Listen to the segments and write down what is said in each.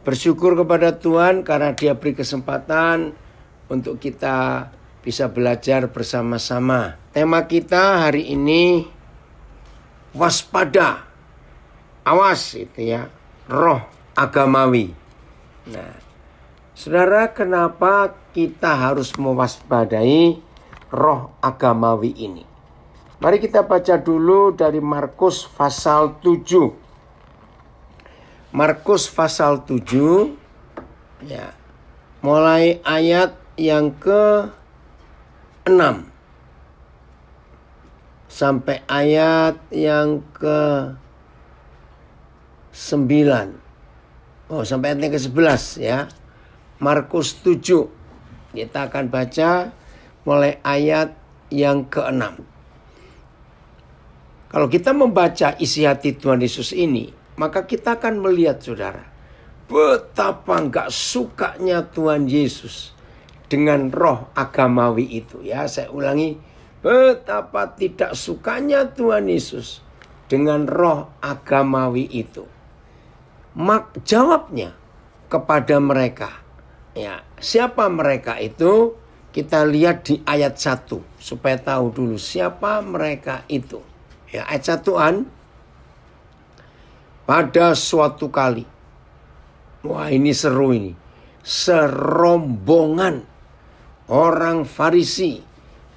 Bersyukur kepada Tuhan karena Dia beri kesempatan untuk kita bisa belajar bersama-sama. Tema kita hari ini waspada. Awas itu ya, roh agamawi. Nah, saudara, kenapa kita harus mewaspadai roh agamawi ini? Mari kita baca dulu dari Markus pasal 7. Markus pasal 7 ya, mulai ayat yang ke-6 sampai ayat yang ke-9. Sampai ayat yang ke-11 ya. Markus 7. Kita akan baca mulai ayat yang ke-6. Kalau kita membaca isi hati Tuhan Yesus ini, maka kita akan melihat, saudara, betapa enggak sukanya Tuhan Yesus dengan roh agamawi itu. Ya, saya ulangi, betapa tidak sukanya Tuhan Yesus dengan roh agamawi itu. Jawabnya kepada mereka. Ya, siapa mereka itu? Kita lihat di ayat 1 supaya tahu dulu siapa mereka itu. Ya, ayat 1-an. Pada suatu kali, wah ini seru ini, serombongan orang Farisi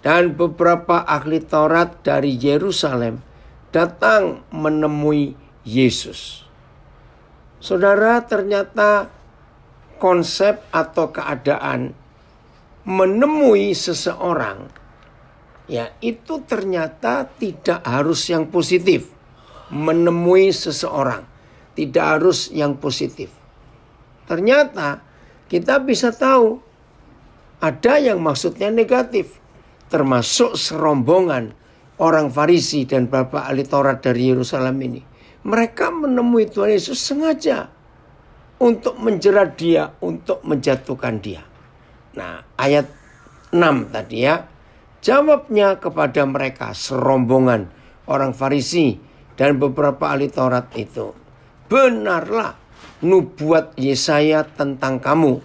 dan beberapa ahli Taurat dari Yerusalem datang menemui Yesus. Saudara, ternyata konsep atau keadaan menemui seseorang, ya itu ternyata tidak harus yang positif. Menemui seseorang tidak harus yang positif. Ternyata kita bisa tahu ada yang maksudnya negatif, termasuk serombongan orang Farisi dan beberapa ahli Taurat dari Yerusalem ini. Mereka menemui Tuhan Yesus sengaja untuk menjerat dia, untuk menjatuhkan dia. Nah, ayat 6 tadi ya. Jawabnya kepada mereka, serombongan orang Farisi dan beberapa ahli Taurat itu, benarlah nubuat Yesaya tentang kamu,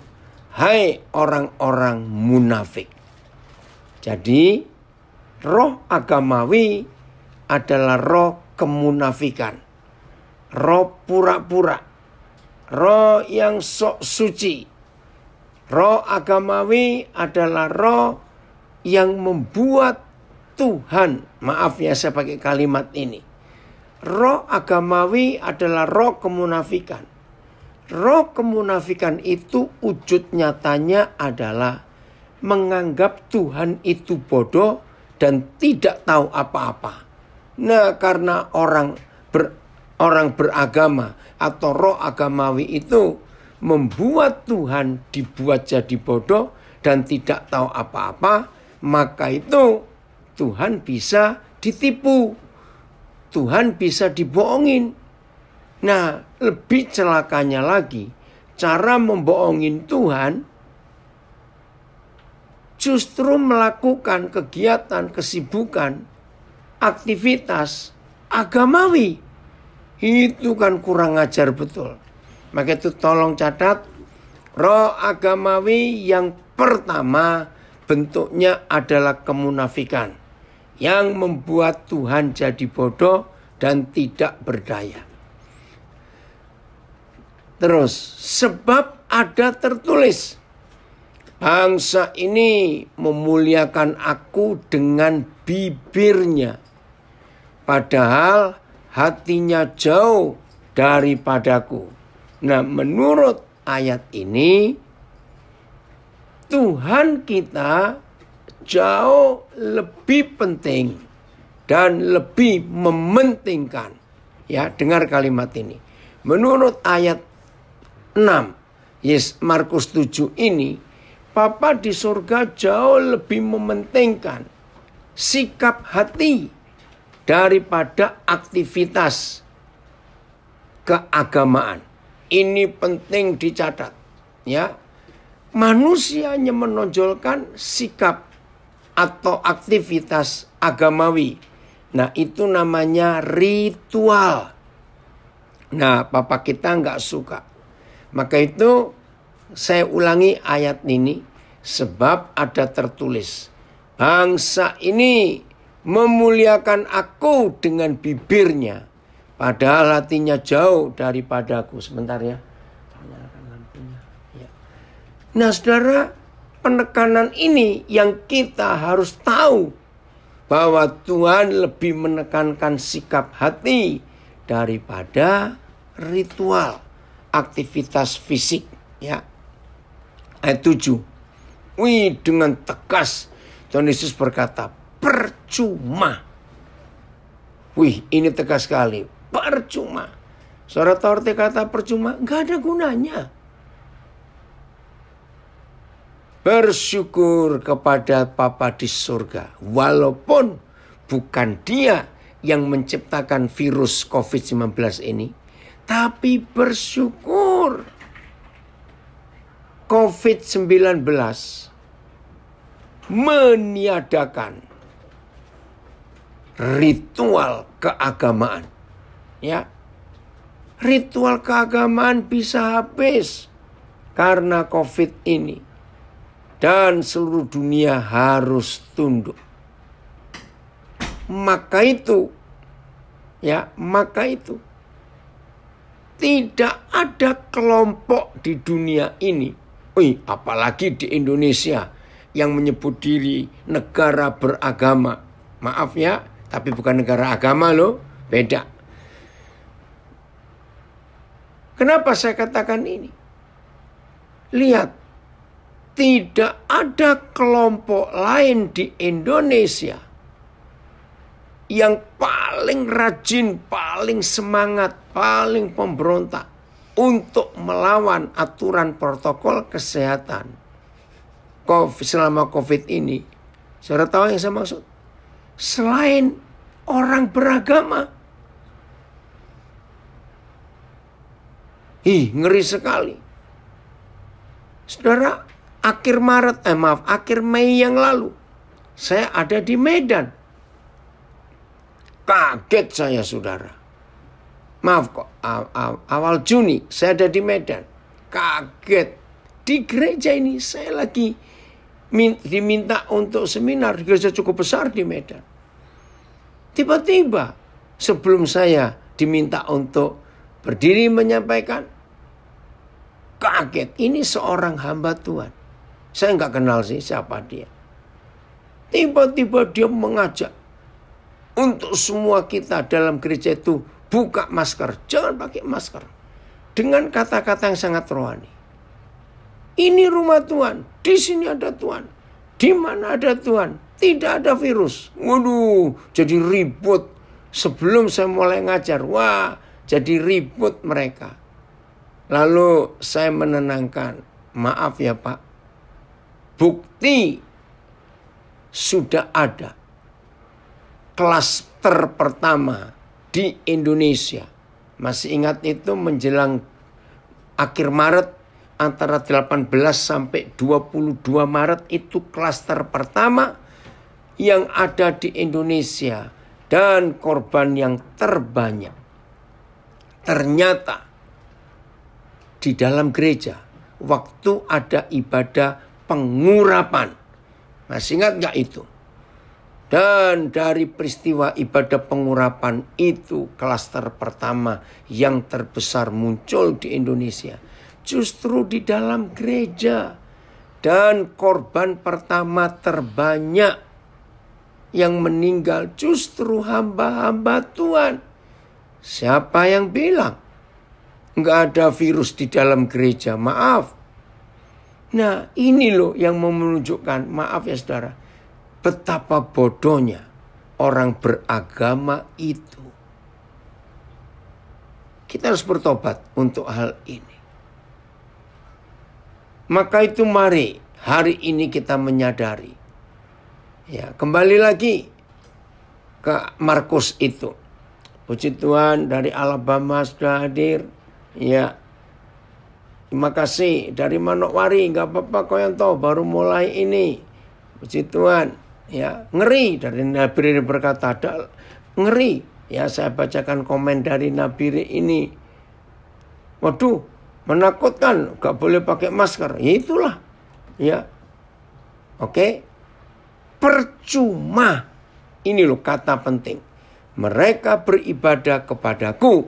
hai orang-orang munafik. Jadi roh agamawi adalah roh kemunafikan, roh pura-pura, roh yang sok suci. Roh agamawi adalah roh yang membuat Tuhan, maaf ya saya pakai kalimat ini, roh agamawi adalah roh kemunafikan. Roh kemunafikan itu wujud nyatanya adalah menganggap Tuhan itu bodoh dan tidak tahu apa-apa. Nah, karena orang beragama atau roh agamawi itu membuat Tuhan dibuat jadi bodoh dan tidak tahu apa-apa, maka itu Tuhan bisa ditipu. Tuhan bisa dibohongin. Nah, lebih celakanya lagi, cara membohongin Tuhan justru melakukan kegiatan, kesibukan, aktivitas agamawi. Itu kan kurang ajar betul. Maka itu tolong catat, roh agamawi yang pertama bentuknya adalah kemunafikan, yang membuat Tuhan jadi bodoh dan tidak berdaya. Terus, sebab ada tertulis, bangsa ini memuliakan aku dengan bibirnya, padahal hatinya jauh daripadaku. Nah, menurut ayat ini, Tuhan kita jauh lebih penting dan lebih mementingkan. Ya, dengar kalimat ini. Menurut ayat 6, Markus 7 ini, Bapa di surga jauh lebih mementingkan sikap hati daripada aktivitas keagamaan. Ini penting dicatat, ya. Manusia hanya menonjolkan sikap atau aktivitas agamawi. Nah, itu namanya ritual. Nah, Papa kita nggak suka. Maka itu saya ulangi ayat ini. Sebab ada tertulis, bangsa ini memuliakan aku dengan bibirnya, padahal hatinya jauh daripadaku. Sebentar ya. Nah saudara, penekanan ini yang kita harus tahu. Bahwa Tuhan lebih menekankan sikap hati daripada ritual, aktivitas fisik. Ya. Ayat 7. Dengan tegas Tuhan Yesus berkata, percuma. Ini tegas sekali. Percuma. Saudara tahu arti kata percuma? Gak ada gunanya. Bersyukur kepada Bapa di surga. Walaupun bukan Dia yang menciptakan virus COVID-19 ini. Tapi bersyukur. COVID-19 meniadakan ritual keagamaan. Ya. Ritual keagamaan bisa habis karena COVID ini. Dan seluruh dunia harus tunduk. Maka itu tidak ada kelompok di dunia ini. Apalagi di Indonesia yang menyebut diri negara beragama. Maaf ya, tapi bukan negara agama loh, beda. Kenapa saya katakan ini? Lihat, tidak ada kelompok lain di Indonesia yang paling rajin, paling semangat, paling pemberontak untuk melawan aturan protokol kesehatan selama COVID ini. Saudara tahu yang saya maksud? Selain orang beragama. Ngeri sekali. Saudara, akhir Mei yang lalu, saya ada di Medan. Kaget saya, saudara. Awal Juni saya ada di Medan. Kaget. Di gereja ini saya lagi diminta untuk seminar di gereja cukup besar di Medan. Tiba-tiba sebelum saya diminta untuk berdiri menyampaikan, kaget. Ini seorang hamba Tuhan. Saya nggak kenal sih siapa dia. Tiba-tiba dia mengajak untuk semua kita dalam gereja itu buka masker, jangan pakai masker. Dengan kata-kata yang sangat rohani. Ini rumah Tuhan, di sini ada Tuhan. Di mana ada Tuhan, tidak ada virus. Waduh, jadi ribut. Sebelum saya mulai ngajar, jadi ribut mereka. Lalu saya menenangkan, maaf ya Pak. Bukti sudah ada klaster pertama di Indonesia. Masih ingat itu menjelang akhir Maret, antara 18 sampai 22 Maret itu klaster pertama yang ada di Indonesia. Dan korban yang terbanyak. Ternyata di dalam gereja waktu ada ibadah pengurapan. Masih ingat gak itu? Dan dari peristiwa ibadah pengurapan itu klaster pertama yang terbesar muncul di Indonesia. Justru di dalam gereja. Dan korban pertama terbanyak yang meninggal justru hamba-hamba Tuhan. Siapa yang bilang nggak ada virus di dalam gereja? Maaf. Nah ini loh yang menunjukkan, maaf ya saudara, betapa bodohnya orang beragama itu. Kita harus bertobat untuk hal ini. Maka itu mari hari ini kita menyadari. Ya, kembali lagi ke Markus itu. Puji Tuhan dari Alabama sudah hadir. Ya, terima kasih dari Manokwari. Gak apa-apa kau yang tahu baru mulai ini. Puji Tuhan. Ya, ngeri dari Nabiri berkata, ngeri. Ya, saya bacakan komen dari Nabiri ini. Waduh, menakutkan, gak boleh pakai masker. Ya itulah, ya. Oke, percuma. Ini loh kata penting. Mereka beribadah kepadaku,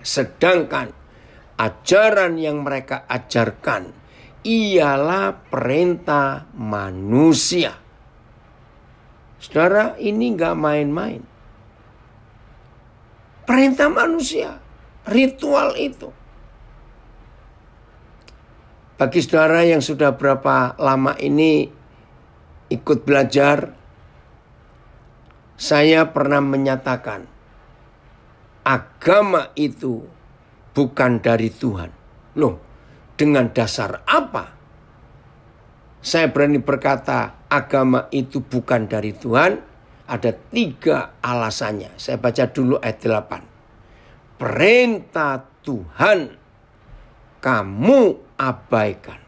sedangkan ajaran yang mereka ajarkan ialah perintah manusia. Saudara, ini gak main-main. Perintah manusia, ritual itu. Bagi saudara yang sudah berapa lama ini ikut belajar, saya pernah menyatakan, agama itu bukan dari Tuhan. Loh, dengan dasar apa saya berani berkata agama itu bukan dari Tuhan? Ada 3 alasannya. Saya baca dulu ayat 8. Perintah Tuhan kamu abaikan.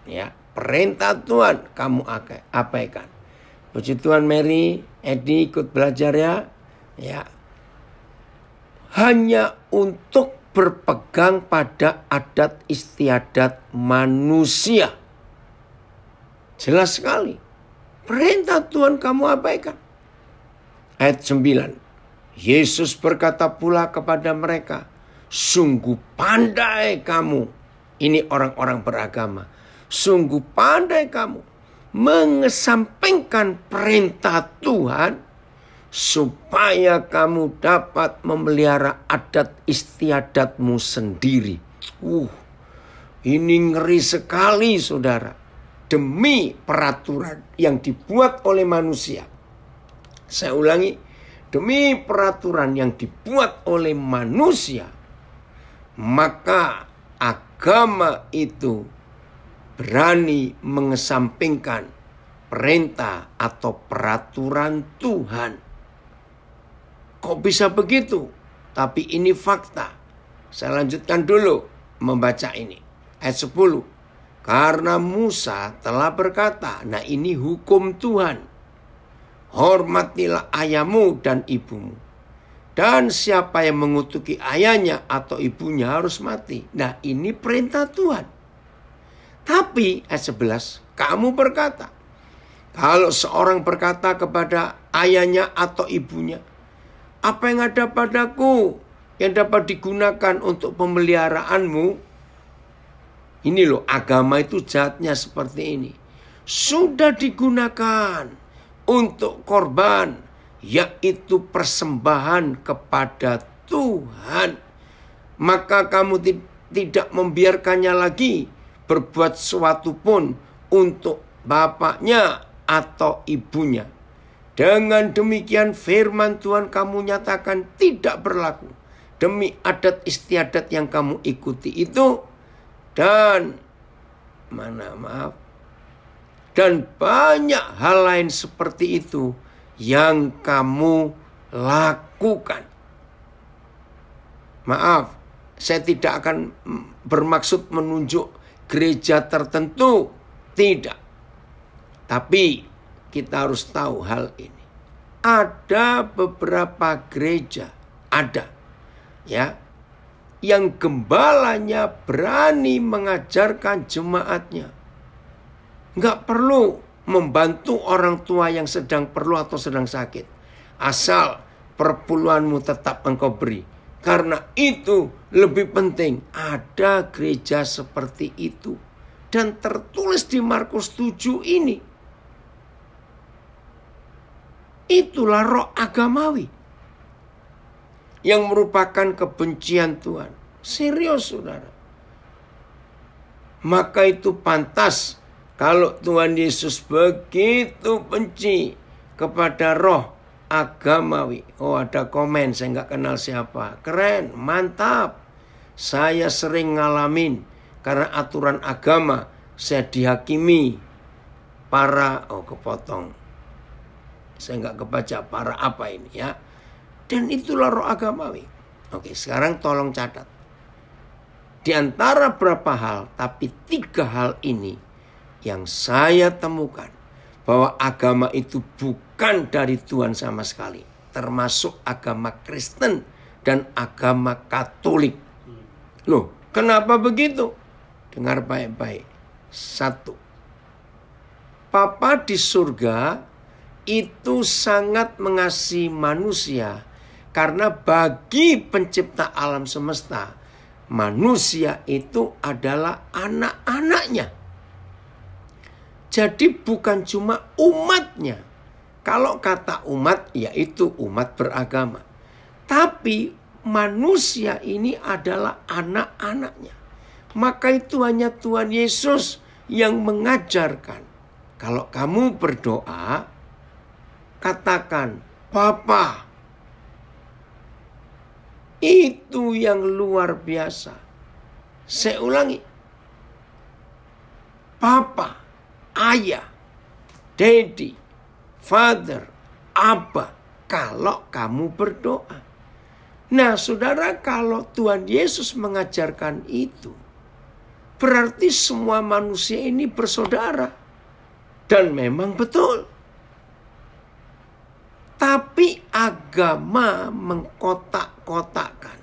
Ya, perintah Tuhan kamu abaikan. Puji Tuhan, Mary, Edi ikut belajar ya. Ya. Hanya untuk berpegang pada adat istiadat manusia. Jelas sekali. Perintah Tuhan kamu abaikan. Ayat 9. Yesus berkata pula kepada mereka, sungguh pandai kamu. Ini orang-orang beragama. Sungguh pandai kamu mengesampingkan perintah Tuhan supaya kamu dapat memelihara adat istiadatmu sendiri. Ini ngeri sekali, saudara. Demi peraturan yang dibuat oleh manusia. Saya ulangi, demi peraturan yang dibuat oleh manusia, maka agama itu berani mengesampingkan perintah atau peraturan Tuhan. Kok bisa begitu? Tapi ini fakta. Saya lanjutkan dulu membaca ini. Ayat 10. Karena Musa telah berkata, nah ini hukum Tuhan. Hormatilah ayahmu dan ibumu. Dan siapa yang mengutuki ayahnya atau ibunya harus mati. Nah ini perintah Tuhan. Tapi ayat 11, kamu berkata, kalau seorang berkata kepada ayahnya atau ibunya, apa yang ada padaku yang dapat digunakan untuk pemeliharaanmu? Ini loh, agama itu jahatnya seperti ini. Sudah digunakan untuk korban, yaitu persembahan kepada Tuhan. Maka kamu tidak membiarkannya lagi berbuat sesuatu pun untuk bapaknya atau ibunya. Dengan demikian firman Tuhan kamu nyatakan tidak berlaku demi adat istiadat yang kamu ikuti itu. Dan dan banyak hal lain seperti itu yang kamu lakukan. Maaf, saya tidak akan bermaksud menunjuk gereja tertentu, tidak. Tapi kita harus tahu hal ini. Ada beberapa gereja, ada ya, yang gembalanya berani mengajarkan jemaatnya. Nggak perlu membantu orang tua yang sedang perlu atau sedang sakit. Asal perpuluhanmu tetap engkau beri. Karena itu lebih penting. Ada gereja seperti itu. Dan tertulis di Markus 7 ini. Itulah roh agamawi. Yang merupakan kebencian Tuhan. Serius, saudara. Maka itu pantas kalau Tuhan Yesus begitu benci kepada roh agamawi. Oh, ada komen, saya nggak kenal siapa. Keren, mantap. Saya sering ngalamin karena aturan agama saya dihakimi para, kepotong. Saya nggak kebaca para apa ini ya. Dan itulah roh agamawi. Oke, sekarang tolong catat. Di antara berapa hal, tapi 3 hal ini yang saya temukan bahwa agama itu bukan dari Tuhan sama sekali. Termasuk agama Kristen dan agama Katolik. Loh, Kenapa begitu? Dengar baik-baik. 1. Bapa di surga itu sangat mengasihi manusia karena bagi pencipta alam semesta, manusia itu adalah anak-anaknya. Jadi bukan cuma umatnya. Kalau kata umat, yaitu umat beragama. Tapi manusia ini adalah anak-anaknya. Maka itu hanya Tuhan Yesus yang mengajarkan. Kalau kamu berdoa, katakan, Bapa. Itu yang luar biasa. Saya ulangi. Papa, ayah, daddy, father, abba. Kalau kamu berdoa. Nah saudara, kalau Tuhan Yesus mengajarkan itu, berarti semua manusia ini bersaudara. Dan memang betul. Tapi agama mengkotak-kotakkan.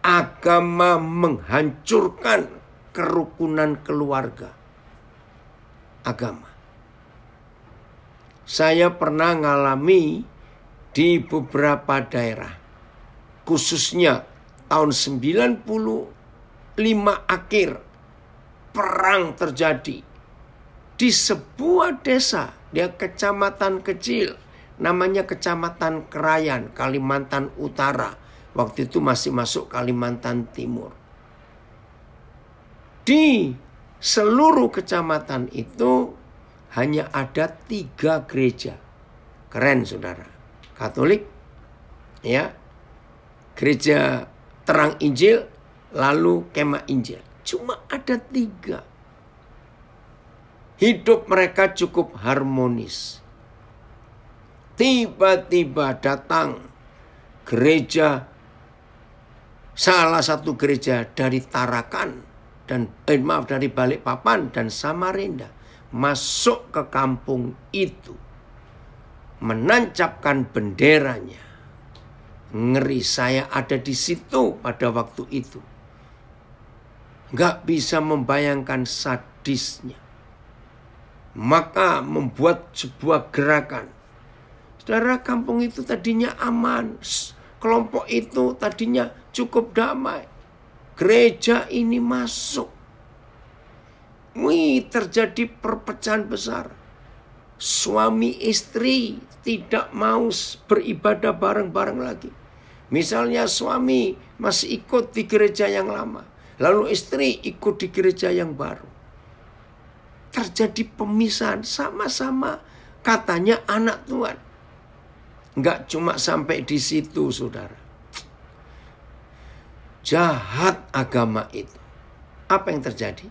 Agama menghancurkan kerukunan keluarga. Agama. Saya pernah ngalami di beberapa daerah. Khususnya tahun 95 akhir. Perang terjadi. Di sebuah desa, dia kecamatan kecil, namanya Kecamatan Krayan, Kalimantan Utara. Waktu itu masih masuk Kalimantan Timur. Di seluruh kecamatan itu hanya ada 3 gereja. Keren saudara. Katolik, ya, gereja Terang Injil, lalu Kemah Injil. Cuma ada 3. Hidup mereka cukup harmonis. Tiba-tiba datang gereja, salah satu gereja dari Tarakan dan dari Balikpapan dan Samarinda masuk ke kampung itu, menancapkan benderanya. Ngeri, saya ada di situ pada waktu itu. Gak bisa membayangkan sadisnya. Maka membuat sebuah gerakan. Saudara, kampung itu tadinya aman. Kelompok itu tadinya cukup damai. Gereja ini masuk. Terjadi perpecahan besar. Suami istri tidak mau beribadah bareng-bareng lagi. Misalnya suami masih ikut di gereja yang lama. Lalu istri ikut di gereja yang baru. Terjadi pemisahan, sama-sama katanya anak Tuhan. Enggak cuma sampai di situ saudara. Jahat agama itu. Apa yang terjadi?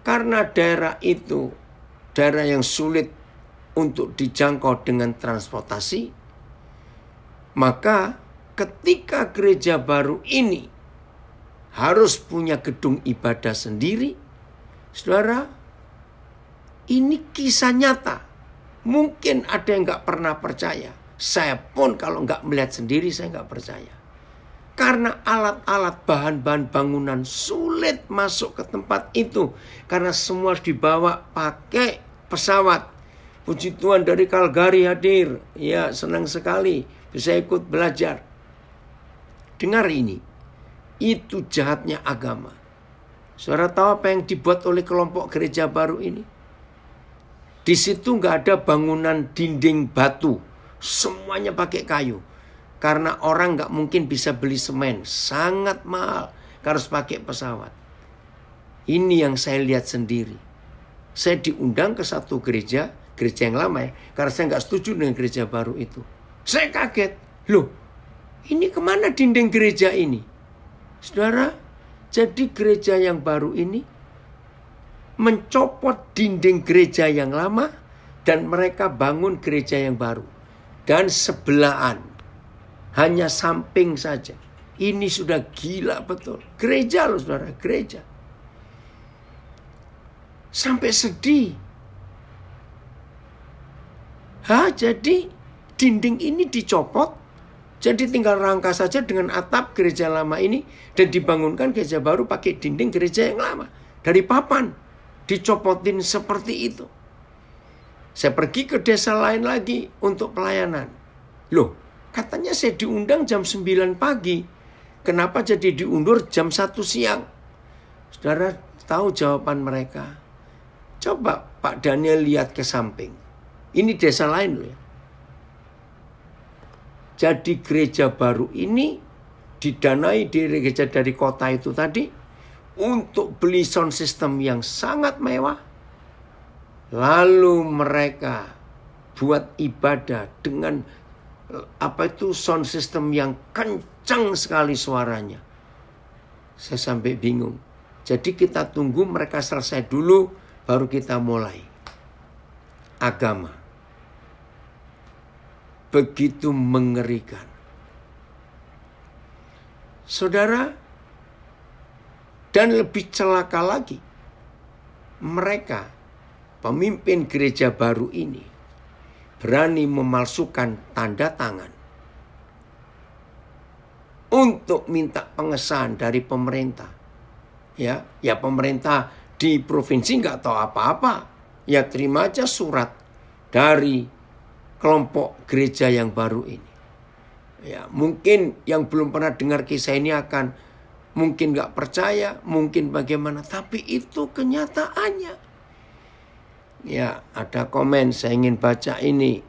Karena daerah itu daerah yang sulit untuk dijangkau dengan transportasi, maka ketika gereja baru ini harus punya gedung ibadah sendiri, saudara, ini kisah nyata. Mungkin ada yang gak pernah percaya. Saya pun kalau gak melihat sendiri saya gak percaya. Karena alat-alat bahan-bahan bangunan sulit masuk ke tempat itu. Karena semua dibawa pakai pesawat. Puji Tuhan dari Calgary hadir. Ya, senang sekali bisa ikut belajar. Dengar ini. Itu jahatnya agama. Saudara tahu apa yang dibuat oleh kelompok gereja baru ini? Di situ nggak ada bangunan dinding batu, semuanya pakai kayu. Karena orang nggak mungkin bisa beli semen, sangat mahal, harus pakai pesawat. Ini yang saya lihat sendiri. Saya diundang ke satu gereja yang lama ya, karena saya nggak setuju dengan gereja baru itu. Saya kaget, loh, ini kemana dinding gereja ini? Saudara, jadi gereja yang baru ini mencopot dinding gereja yang lama dan mereka bangun gereja yang baru. Dan sebelahan, hanya samping saja. Ini sudah gila betul. Gereja loh saudara, gereja. Sampai sedih. Jadi dinding ini dicopot, Jadi tinggal rangka saja dengan atap gereja lama ini dan dibangunkan gereja baru pakai dinding gereja yang lama. Dari papan dicopotin seperti itu. Saya pergi ke desa lain lagi untuk pelayanan. Loh, katanya saya diundang jam 9 pagi. Kenapa jadi diundur jam 1 siang? Saudara tahu jawaban mereka? Coba Pak Daniel lihat ke samping. Ini desa lain loh ya. Jadi gereja baru ini didanai gereja dari kota itu tadi untuk beli sound system yang sangat mewah. Lalu mereka buat ibadah dengan sound system yang kencang sekali suaranya. Saya sampai bingung. Jadi kita tunggu mereka selesai dulu baru kita mulai. Agama begitu mengerikan. Saudara, dan lebih celaka lagi, mereka, pemimpin gereja baru ini, berani memalsukan tanda tangan untuk minta pengesahan dari pemerintah. Ya pemerintah di provinsi nggak tahu apa-apa. Ya terima aja surat dari kelompok gereja yang baru ini. Ya, mungkin yang belum pernah dengar kisah ini akan mungkin nggak percaya, mungkin bagaimana, tapi itu kenyataannya. Ya, ada komen saya ingin baca ini.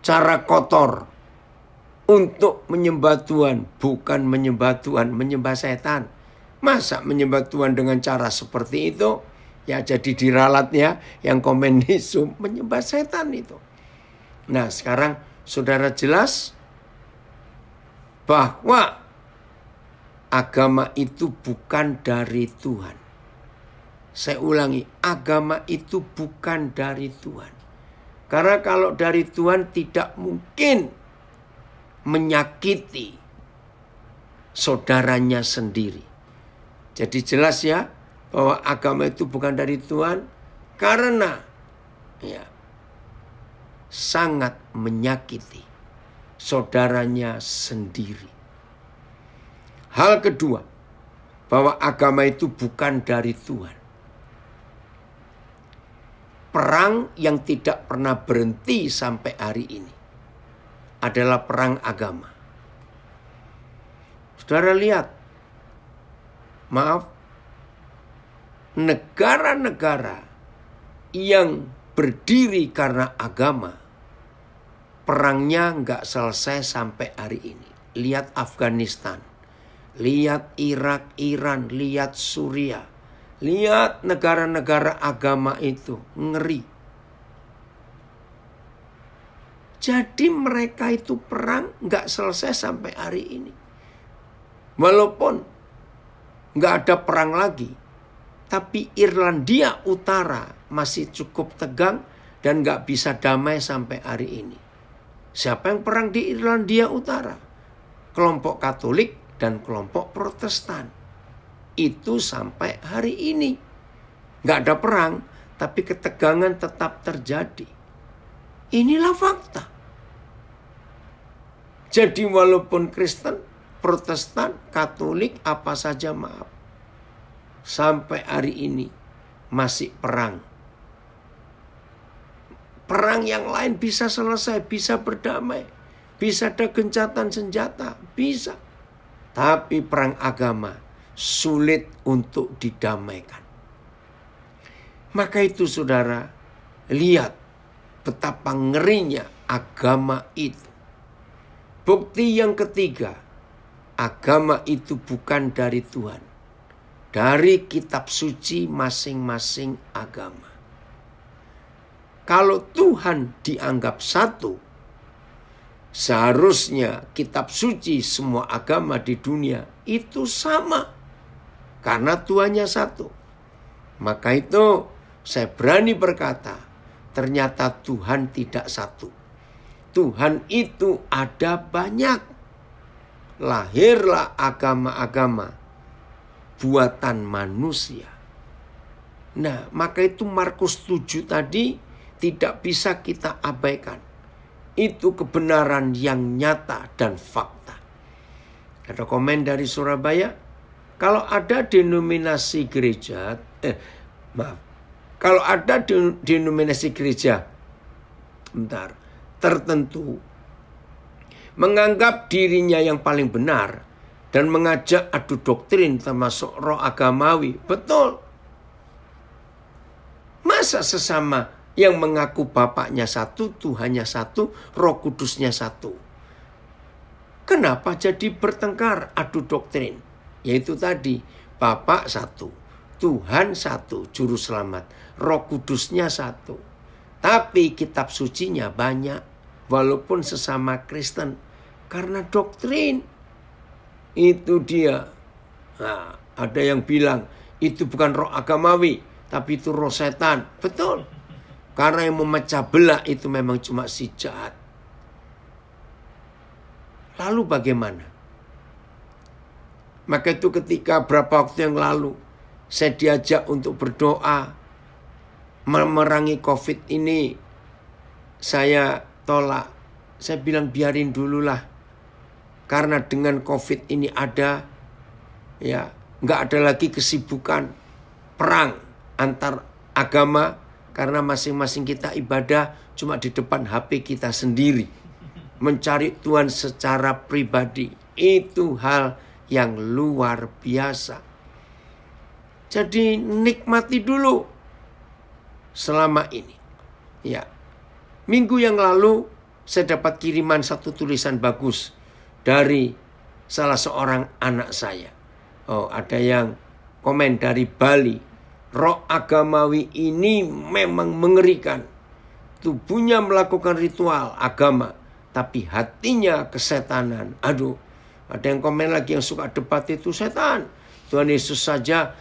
Cara kotor untuk menyembah Tuhan, bukan menyembah Tuhan, menyembah setan. Masa menyembah Tuhan dengan cara seperti itu? Ya jadi diralat ya, yang komen di Zoom menyembah setan itu. Nah sekarang saudara jelas bahwa agama itu bukan dari Tuhan. Saya ulangi, agama itu bukan dari Tuhan. Karena kalau dari Tuhan tidak mungkin menyakiti saudaranya sendiri. Jadi jelas ya, bahwa agama itu bukan dari Tuhan karena sangat menyakiti saudaranya sendiri. Hal kedua, bahwa agama itu bukan dari Tuhan. Perang yang tidak pernah berhenti sampai hari ini adalah perang agama. Saudara lihat, negara-negara yang berdiri karena agama, perangnya nggak selesai sampai hari ini. Lihat Afghanistan, lihat Irak, Iran, lihat Suriah, lihat negara-negara agama itu, ngeri. Jadi mereka itu perang nggak selesai sampai hari ini. Walaupun nggak ada perang lagi, tapi Irlandia Utara masih cukup tegang dan gak bisa damai sampai hari ini. Siapa yang perang di Irlandia Utara? Kelompok Katolik dan kelompok Protestan. Itu sampai hari ini. Gak ada perang, tapi ketegangan tetap terjadi. Inilah fakta. Jadi walaupun Kristen, Protestan, Katolik, apa saja maaf. Sampai hari ini masih perang. Perang yang lain bisa selesai, bisa berdamai, bisa ada gencatan senjata, bisa. Tapi perang agama sulit untuk didamaikan. Maka itu saudara, lihat betapa ngerinya agama itu. Bukti yang ketiga, agama itu bukan dari Tuhan. Dari kitab suci masing-masing agama. Kalau Tuhan dianggap satu, seharusnya kitab suci semua agama di dunia itu sama. Karena Tuhannya satu. Maka itu saya berani berkata, ternyata Tuhan tidak satu. Tuhan itu ada banyak. Lahirlah agama-agama buatan manusia. Nah, maka itu Markus 7 tadi tidak bisa kita abaikan. Itu kebenaran yang nyata dan fakta. Ada komen dari Surabaya, kalau ada denominasi gereja, kalau ada denominasi gereja, tertentu, menganggap dirinya yang paling benar, dan mengajak adu doktrin termasuk roh agamawi, betul. Masa sesama yang mengaku Bapaknya satu, Tuhannya satu, Roh Kudusnya satu? Kenapa jadi bertengkar adu doktrin? Yaitu tadi, Bapak satu, Tuhan satu, Juru Selamat, Roh Kudusnya satu. Tapi kitab sucinya banyak, walaupun sesama Kristen. Karena doktrin. Itu dia. Nah, ada yang bilang, itu bukan roh agamawi, tapi itu roh setan. Betul. Karena yang memecah belah itu memang cuma si jahat. Lalu bagaimana? Maka itu ketika berapa waktu yang lalu saya diajak untuk berdoa memerangi COVID ini, saya tolak. Saya bilang biarin dululah. Karena dengan COVID ini ada, ya nggak ada lagi kesibukan perang antar agama. Karena masing-masing kita ibadah cuma di depan HP kita sendiri. Mencari Tuhan secara pribadi. Itu hal yang luar biasa. Jadi nikmati dulu selama ini. Ya, minggu yang lalu saya dapat kiriman satu tulisan bagus dari salah seorang anak saya. Oh, ada yang komen dari Bali. Roh agamawi ini memang mengerikan. Tubuhnya melakukan ritual agama, tapi hatinya kesetanan. Aduh, ada yang komen lagi yang suka debat itu setan. Tuhan Yesus saja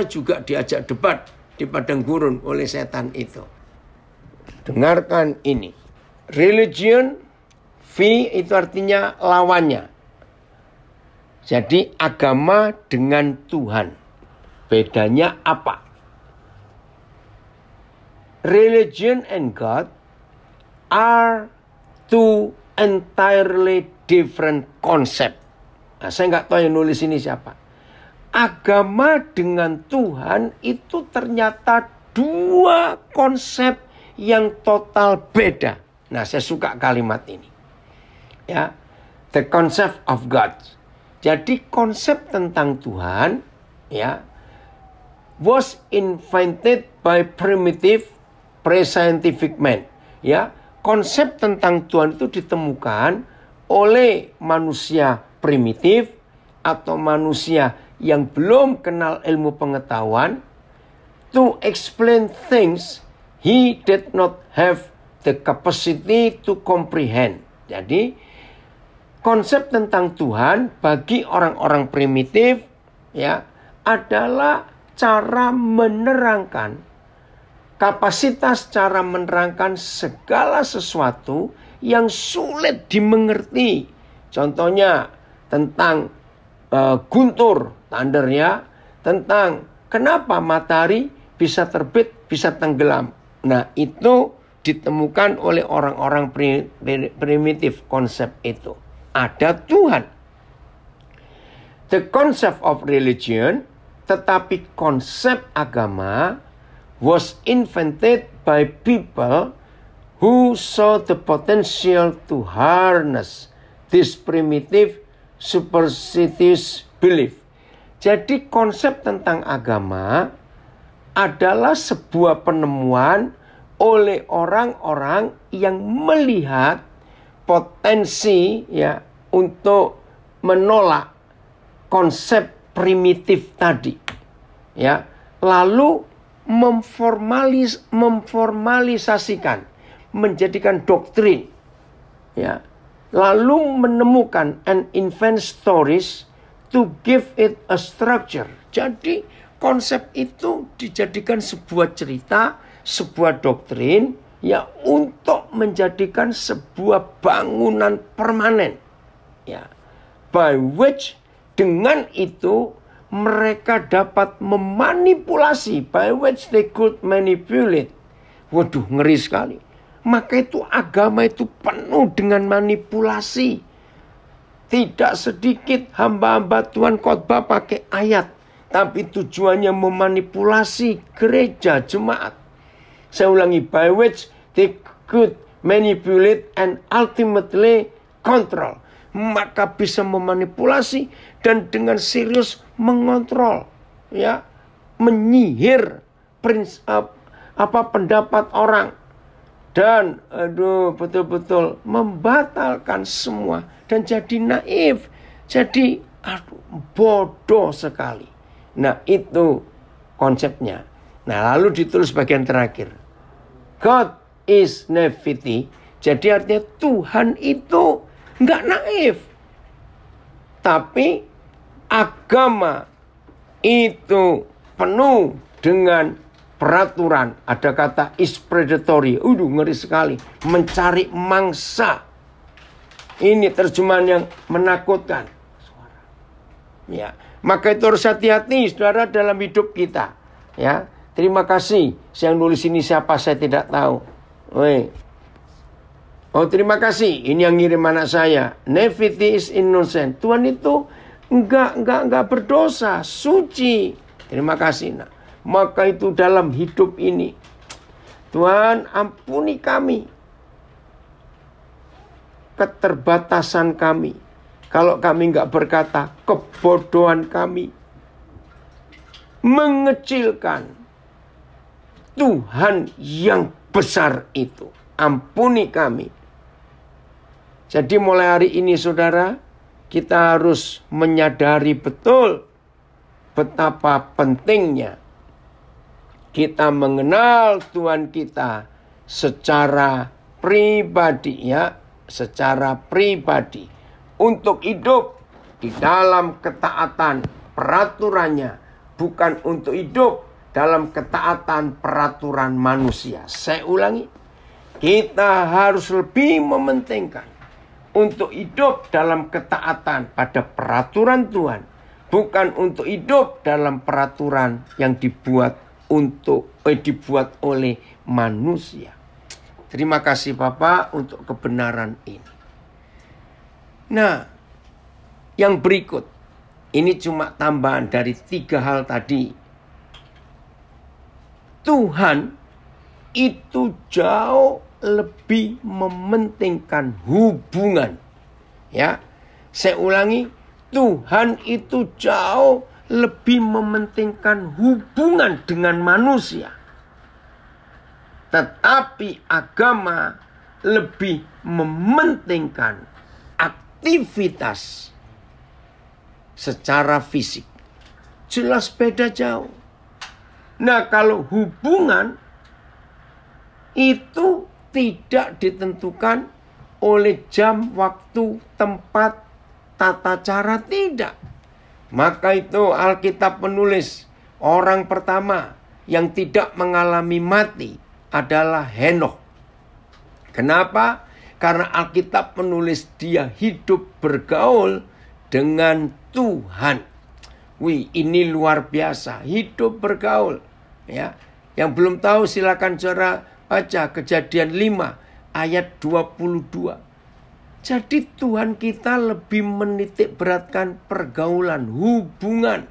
juga diajak debat di padang gurun oleh setan itu. Dengarkan ini. Religion, V itu artinya lawannya. Jadi agama dengan Tuhan. Bedanya apa? Religion and God are two entirely different concept. Nah, saya nggak tahu yang nulis ini siapa. Agama dengan Tuhan itu ternyata dua konsep yang total beda. Nah, saya suka kalimat ini. Ya, the concept of God. Jadi konsep tentang Tuhan, ya, was invented by primitive pre-scientific man. Ya, konsep tentang Tuhan itu ditemukan oleh manusia primitif atau manusia yang belum kenal ilmu pengetahuan to explain things he did not have the capacity to comprehend. Jadi konsep tentang Tuhan bagi orang-orang primitif, ya, adalah cara menerangkan, kapasitas cara menerangkan segala sesuatu yang sulit dimengerti. Contohnya tentang guntur, thunder, ya, tentang kenapa matahari bisa terbit, bisa tenggelam. Nah, itu ditemukan oleh orang-orang primitif konsep itu. Ada Tuhan. The concept of religion, tetapi konsep agama was invented by people who saw the potential to harness this primitive superstitious belief. Jadi konsep tentang agama adalah sebuah penemuan oleh orang-orang yang melihat potensi, ya, untuk menolak konsep primitif tadi, ya, lalu memformalisasikan, menjadikan doktrin, ya, lalu menemukan and invent stories to give it a structure. Jadi konsep itu dijadikan sebuah cerita, sebuah doktrin, ya, untuk menjadikan sebuah bangunan permanen, ya, by which dengan itu mereka dapat memanipulasi, by which they could manipulate. Waduh, ngeri sekali. Maka itu agama itu penuh dengan manipulasi. Tidak sedikit hamba-hamba Tuhan khotbah pakai ayat, tapi tujuannya memanipulasi gereja, jemaat. Saya ulangi, by which they could manipulate and ultimately control. Maka bisa memanipulasi dan dengan serius mengontrol, ya, menyihir pendapat orang. Dan betul-betul membatalkan semua. Dan jadi naif. Jadi bodoh sekali. Nah, itu konsepnya. Nah, lalu ditulis bagian terakhir. God is naivety. Jadi artinya Tuhan itu nggak naif. Tapi agama itu penuh dengan peraturan. Ada kata is predatory. Ngeri sekali. Mencari mangsa. Ini terjemahan yang menakutkan. Ya, maka itu harus hati-hati, saudara, dalam hidup kita. Ya, terima kasih. Saya nulis ini siapa saya tidak tahu. Oh, terima kasih. Ini yang ngirim anak saya. Naivety is innocent. Tuhan itu enggak berdosa, suci. Terima kasih, nak. Maka itu dalam hidup ini, Tuhan ampuni kami keterbatasan kami. Kalau kami enggak berkata, kebodohan kami mengecilkan Tuhan yang besar itu. Ampuni kami. Jadi mulai hari ini, saudara, kita harus menyadari betul betapa pentingnya kita mengenal Tuhan kita secara pribadi, ya, secara pribadi, untuk hidup di dalam ketaatan peraturannya, bukan untuk hidup dalam ketaatan peraturan manusia. Saya ulangi, kita harus lebih mementingkan untuk hidup dalam ketaatan pada peraturan Tuhan, bukan untuk hidup dalam peraturan yang dibuat oleh manusia. Terima kasih Bapak untuk kebenaran ini. Nah, yang berikut ini cuma tambahan dari 3 hal tadi. Tuhan itu jauh lebih mementingkan hubungan. Ya, saya ulangi, Tuhan itu jauh lebih mementingkan hubungan dengan manusia. Tetapi agama lebih mementingkan aktivitas secara fisik. Jelas beda jauh. Nah, kalau hubungan itu tidak ditentukan oleh jam, waktu, tempat, tata cara, tidak. Maka itu Alkitab menulis orang pertama yang tidak mengalami mati adalah Henokh. Kenapa? Karena Alkitab menulis dia hidup bergaul dengan Tuhan. Wih, ini luar biasa, hidup bergaul. Ya, yang belum tahu silakan saudara baca Kejadian 5 ayat 22. Jadi Tuhan kita lebih menitik beratkan pergaulan, hubungan,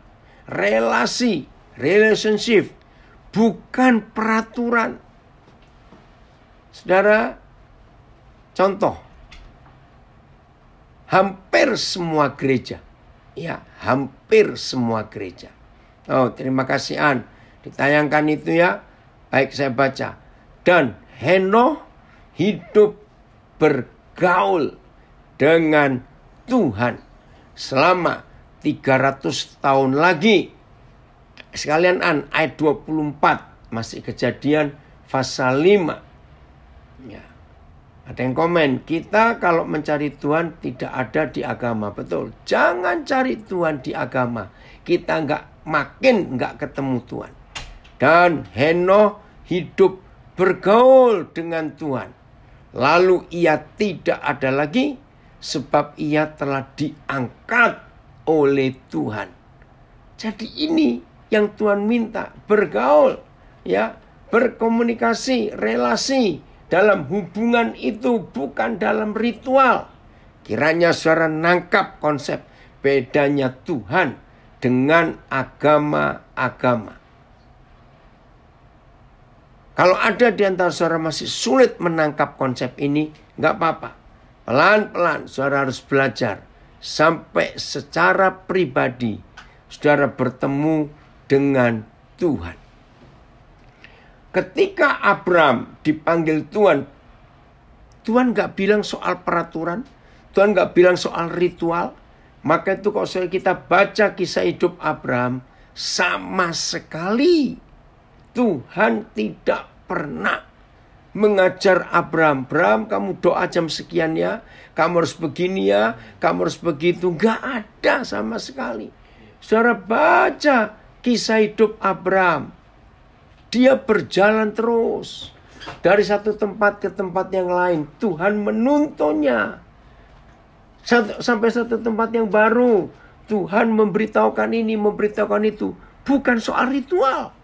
relasi, relationship, bukan peraturan. Saudara, contoh, hampir semua gereja, ya, hampir semua gereja. Oh, terima kasih An, ditayangkan itu ya. Baik, saya baca. Dan Henokh hidup bergaul dengan Tuhan selama 300 tahun lagi. Sekalian An, ayat 24 masih Kejadian pasal 5. Ya. Ada yang komen, kita kalau mencari Tuhan tidak ada di agama. Betul, jangan cari Tuhan di agama. Kita makin nggak ketemu Tuhan. Dan Henokh hidup bergaul dengan Tuhan. Lalu ia tidak ada lagi sebab ia telah diangkat oleh Tuhan. Jadi ini yang Tuhan minta, bergaul, ya, berkomunikasi, relasi dalam hubungan itu, bukan dalam ritual. Kiranya saudara nangkap konsep bedanya Tuhan dengan agama-agama. Kalau ada di antara saudara masih sulit menangkap konsep ini, nggak apa-apa. Pelan-pelan saudara harus belajar sampai secara pribadi saudara bertemu dengan Tuhan. Ketika Abraham dipanggil Tuhan, Tuhan nggak bilang soal peraturan, Tuhan nggak bilang soal ritual. Maka itu kalau kita baca kisah hidup Abraham, sama sekali Tuhan tidak pernah mengajar Abraham, kamu doa jam sekian ya, kamu harus begini ya, kamu harus begitu. Nggak ada sama sekali. Saudara baca kisah hidup Abraham, dia berjalan terus dari satu tempat ke tempat yang lain. Tuhan menuntunnya sampai satu tempat yang baru. Tuhan memberitahukan ini, memberitahukan itu. Bukan soal ritual.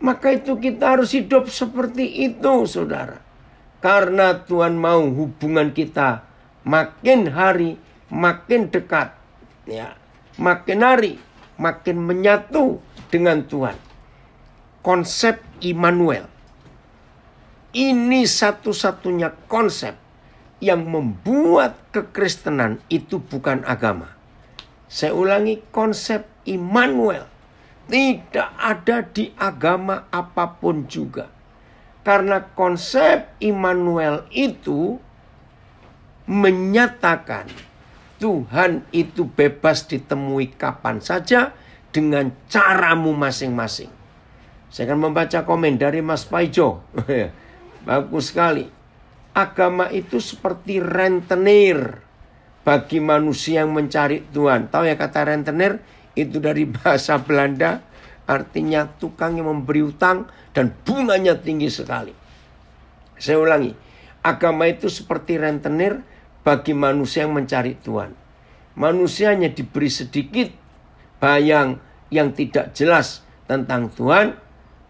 Maka itu kita harus hidup seperti itu, saudara. Karena Tuhan mau hubungan kita makin hari makin dekat. Ya, makin hari makin menyatu dengan Tuhan. Konsep Immanuel. Ini satu-satunya konsep yang membuat kekristenan itu bukan agama. Saya ulangi, konsep Immanuel tidak ada di agama apapun juga. Karena konsep Immanuel itu menyatakan Tuhan itu bebas ditemui kapan saja dengan caramu masing-masing. Saya akan membaca komen dari Mas Paijo. Bagus sekali. Agama itu seperti rentenir bagi manusia yang mencari Tuhan. Tahu ya kata rentenir? Itu dari bahasa Belanda, artinya tukang yang memberi utang dan bunganya tinggi sekali. Saya ulangi, agama itu seperti rentenir bagi manusia yang mencari Tuhan. Manusia hanya diberi sedikit bayang yang tidak jelas tentang Tuhan,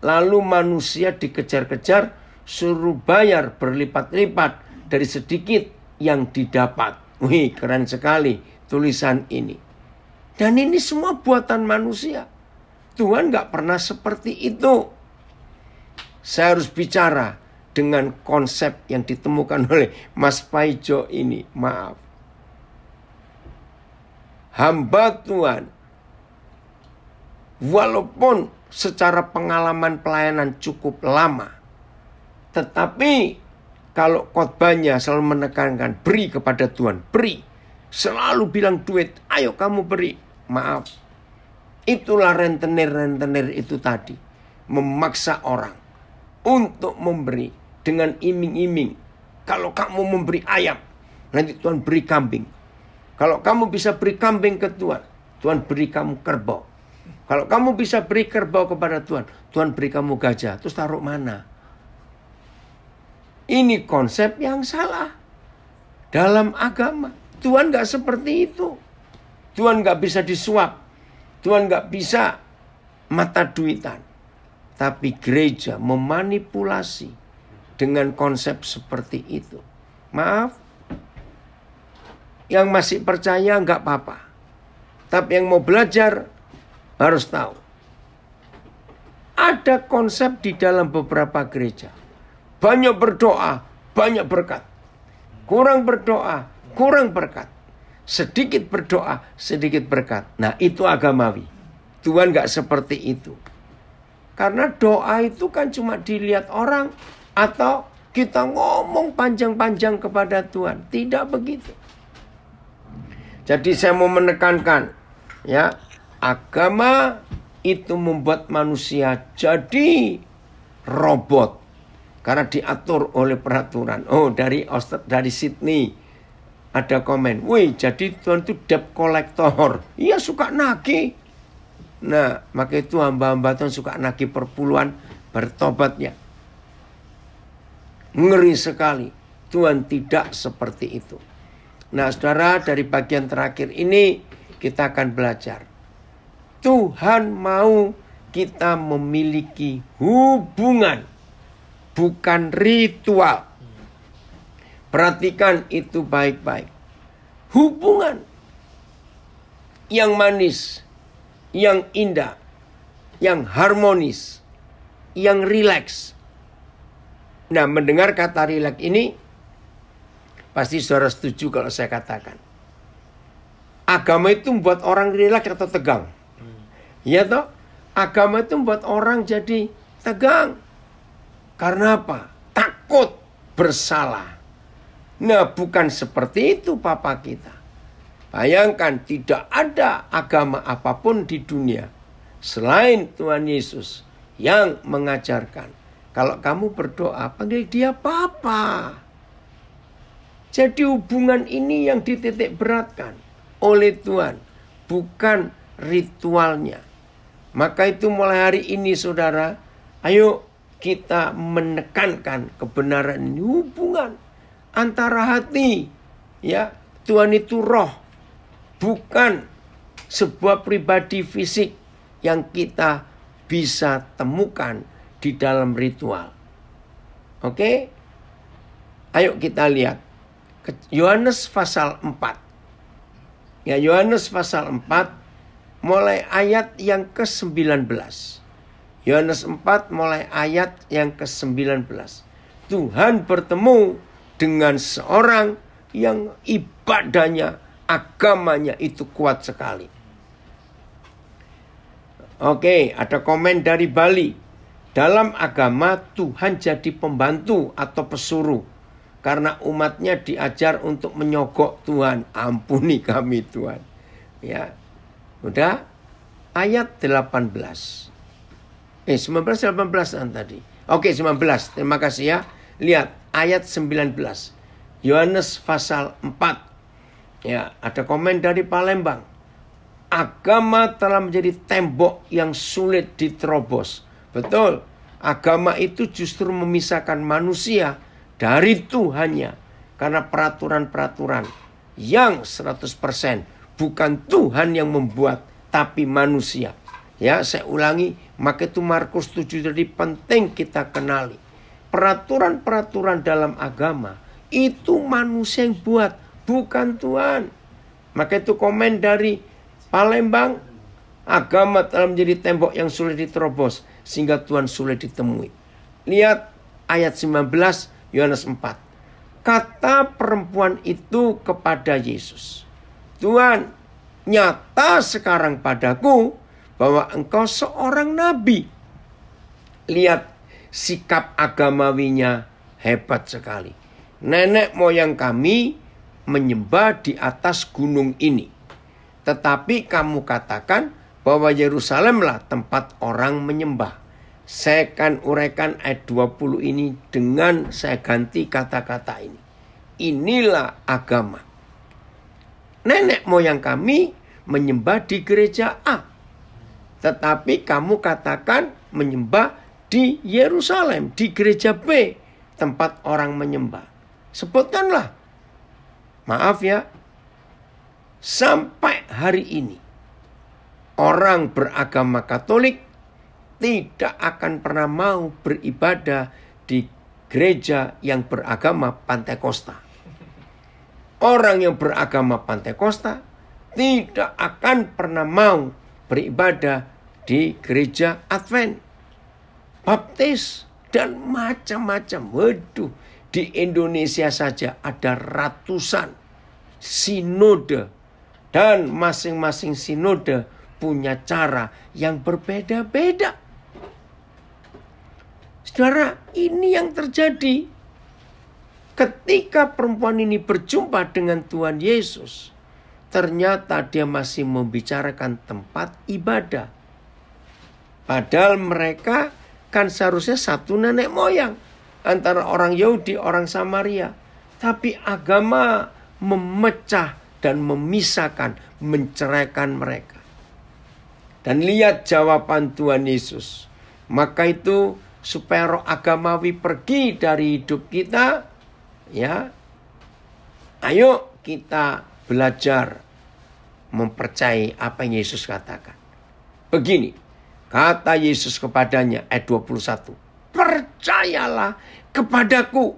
lalu manusia dikejar-kejar, suruh bayar berlipat-lipat dari sedikit yang didapat. Wih, keren sekali tulisan ini. Dan ini semua buatan manusia. Tuhan gak pernah seperti itu. Saya harus bicara dengan konsep yang ditemukan oleh Mas Paijo ini. Maaf. Hamba Tuhan, walaupun secara pengalaman pelayanan cukup lama, tetapi kalau khotbahnya selalu menekankan beri kepada Tuhan, beri. Selalu bilang duit, ayo kamu beri. Maaf, itulah rentenir-rentenir itu tadi. Memaksa orang untuk memberi dengan iming-iming. Kalau kamu memberi ayam, nanti Tuhan beri kambing. Kalau kamu bisa beri kambing ke Tuhan, Tuhan beri kamu kerbau. Kalau kamu bisa beri kerbau kepada Tuhan, Tuhan beri kamu gajah. Terus taruh mana? Ini konsep yang salah dalam agama. Tuhan gak seperti itu. Tuhan gak bisa disuap. Tuhan gak bisa mata duitan. Tapi gereja memanipulasi dengan konsep seperti itu. Maaf. Yang masih percaya gak apa-apa. Tapi yang mau belajar harus tahu. Ada konsep di dalam beberapa gereja. Banyak berdoa, banyak berkat. Kurang berdoa, kurang berkat. Sedikit berdoa, sedikit berkat. Nah, itu agamawi. Tuhan gak seperti itu. Karena doa itu kan cuma dilihat orang. Atau kita ngomong panjang-panjang kepada Tuhan. Tidak begitu. Jadi saya mau menekankan. Ya, agama itu membuat manusia jadi robot. Karena diatur oleh peraturan. Oh, dari Sydney. Ada komen, wih jadi Tuhan itu debt collector. Iya suka nagih. Nah maka itu hamba-hamba Tuhan suka nagih perpuluhan bertobatnya. Ngeri sekali. Tuhan tidak seperti itu. Nah saudara, dari bagian terakhir ini kita akan belajar. Tuhan mau kita memiliki hubungan bukan ritual. Perhatikan itu baik-baik. Hubungan yang manis, yang indah, yang harmonis, yang rileks. Nah, mendengar kata rileks ini, pasti saudara setuju kalau saya katakan. Agama itu membuat orang rileks atau tegang. Ya toh? Agama itu membuat orang jadi tegang. Karena apa? Takut bersalah. Nah, bukan seperti itu Papa kita. Bayangkan, tidak ada agama apapun di dunia selain Tuhan Yesus yang mengajarkan, kalau kamu berdoa, panggil dia Papa. Jadi hubungan ini yang dititik beratkan oleh Tuhan, bukan ritualnya. Maka itu mulai hari ini saudara, ayo kita menekankan kebenaran ini, hubungan antara hati. Ya, Tuhan itu roh, bukan sebuah pribadi fisik yang kita bisa temukan di dalam ritual. Oke? Ayo kita lihat Yohanes pasal 4. Ya, Yohanes pasal 4 mulai ayat yang ke-19. Yohanes 4 mulai ayat yang ke-19. Tuhan bertemu dengan seorang yang ibadahnya, agamanya itu kuat sekali. Oke, ada komen dari Bali. Dalam agama Tuhan jadi pembantu atau pesuruh. Karena umatnya diajar untuk menyogok Tuhan. Ampuni kami Tuhan. Ya, udah ayat 18. 19-18 tadi. Oke, 19. Terima kasih ya. Lihat ayat 19. Yohanes pasal 4. Ya, ada komen dari Palembang. Agama telah menjadi tembok yang sulit diterobos. Betul. Agama itu justru memisahkan manusia dari Tuhannya. Karena peraturan-peraturan yang 100% bukan Tuhan yang membuat, tapi manusia. Ya, saya ulangi, maka itu Markus 7 jadi penting kita kenali. Peraturan-peraturan dalam agama itu manusia yang buat, bukan Tuhan. Maka itu komen dari Palembang, agama telah menjadi tembok yang sulit diterobos sehingga Tuhan sulit ditemui. Lihat ayat 19 Yohanes 4. Kata perempuan itu kepada Yesus, Tuhan, nyata sekarang padaku bahwa engkau seorang nabi. Lihat sikap agamawinya hebat sekali. Nenek moyang kami menyembah di atas gunung ini. Tetapi kamu katakan bahwa Yerusalemlah tempat orang menyembah. Saya akan uraikan ayat 20 ini dengan saya ganti kata-kata ini. Inilah agama. Nenek moyang kami menyembah di gereja A. Tetapi kamu katakan menyembah di Yerusalem, di gereja B, tempat orang menyembah. Sebutkanlah. Maaf ya, sampai hari ini orang beragama Katolik tidak akan pernah mau beribadah di gereja yang beragama Pantekosta. Orang yang beragama Pantekosta tidak akan pernah mau beribadah di gereja Advent, Baptis, dan macam-macam. Waduh, di Indonesia saja ada ratusan sinode. Dan masing-masing sinode punya cara yang berbeda-beda. Saudara, ini yang terjadi ketika perempuan ini berjumpa dengan Tuhan Yesus. Ternyata dia masih membicarakan tempat ibadah. Padahal mereka kan seharusnya satu nenek moyang. Antara orang Yahudi, orang Samaria. Tapi agama memecah dan memisahkan, menceraikan mereka. Dan lihat jawaban Tuhan Yesus. Maka itu supaya roh agamawi pergi dari hidup kita, ya, ayo kita belajar mempercayai apa yang Yesus katakan. Begini, kata Yesus kepadanya ayat 21. percayalah kepadaku.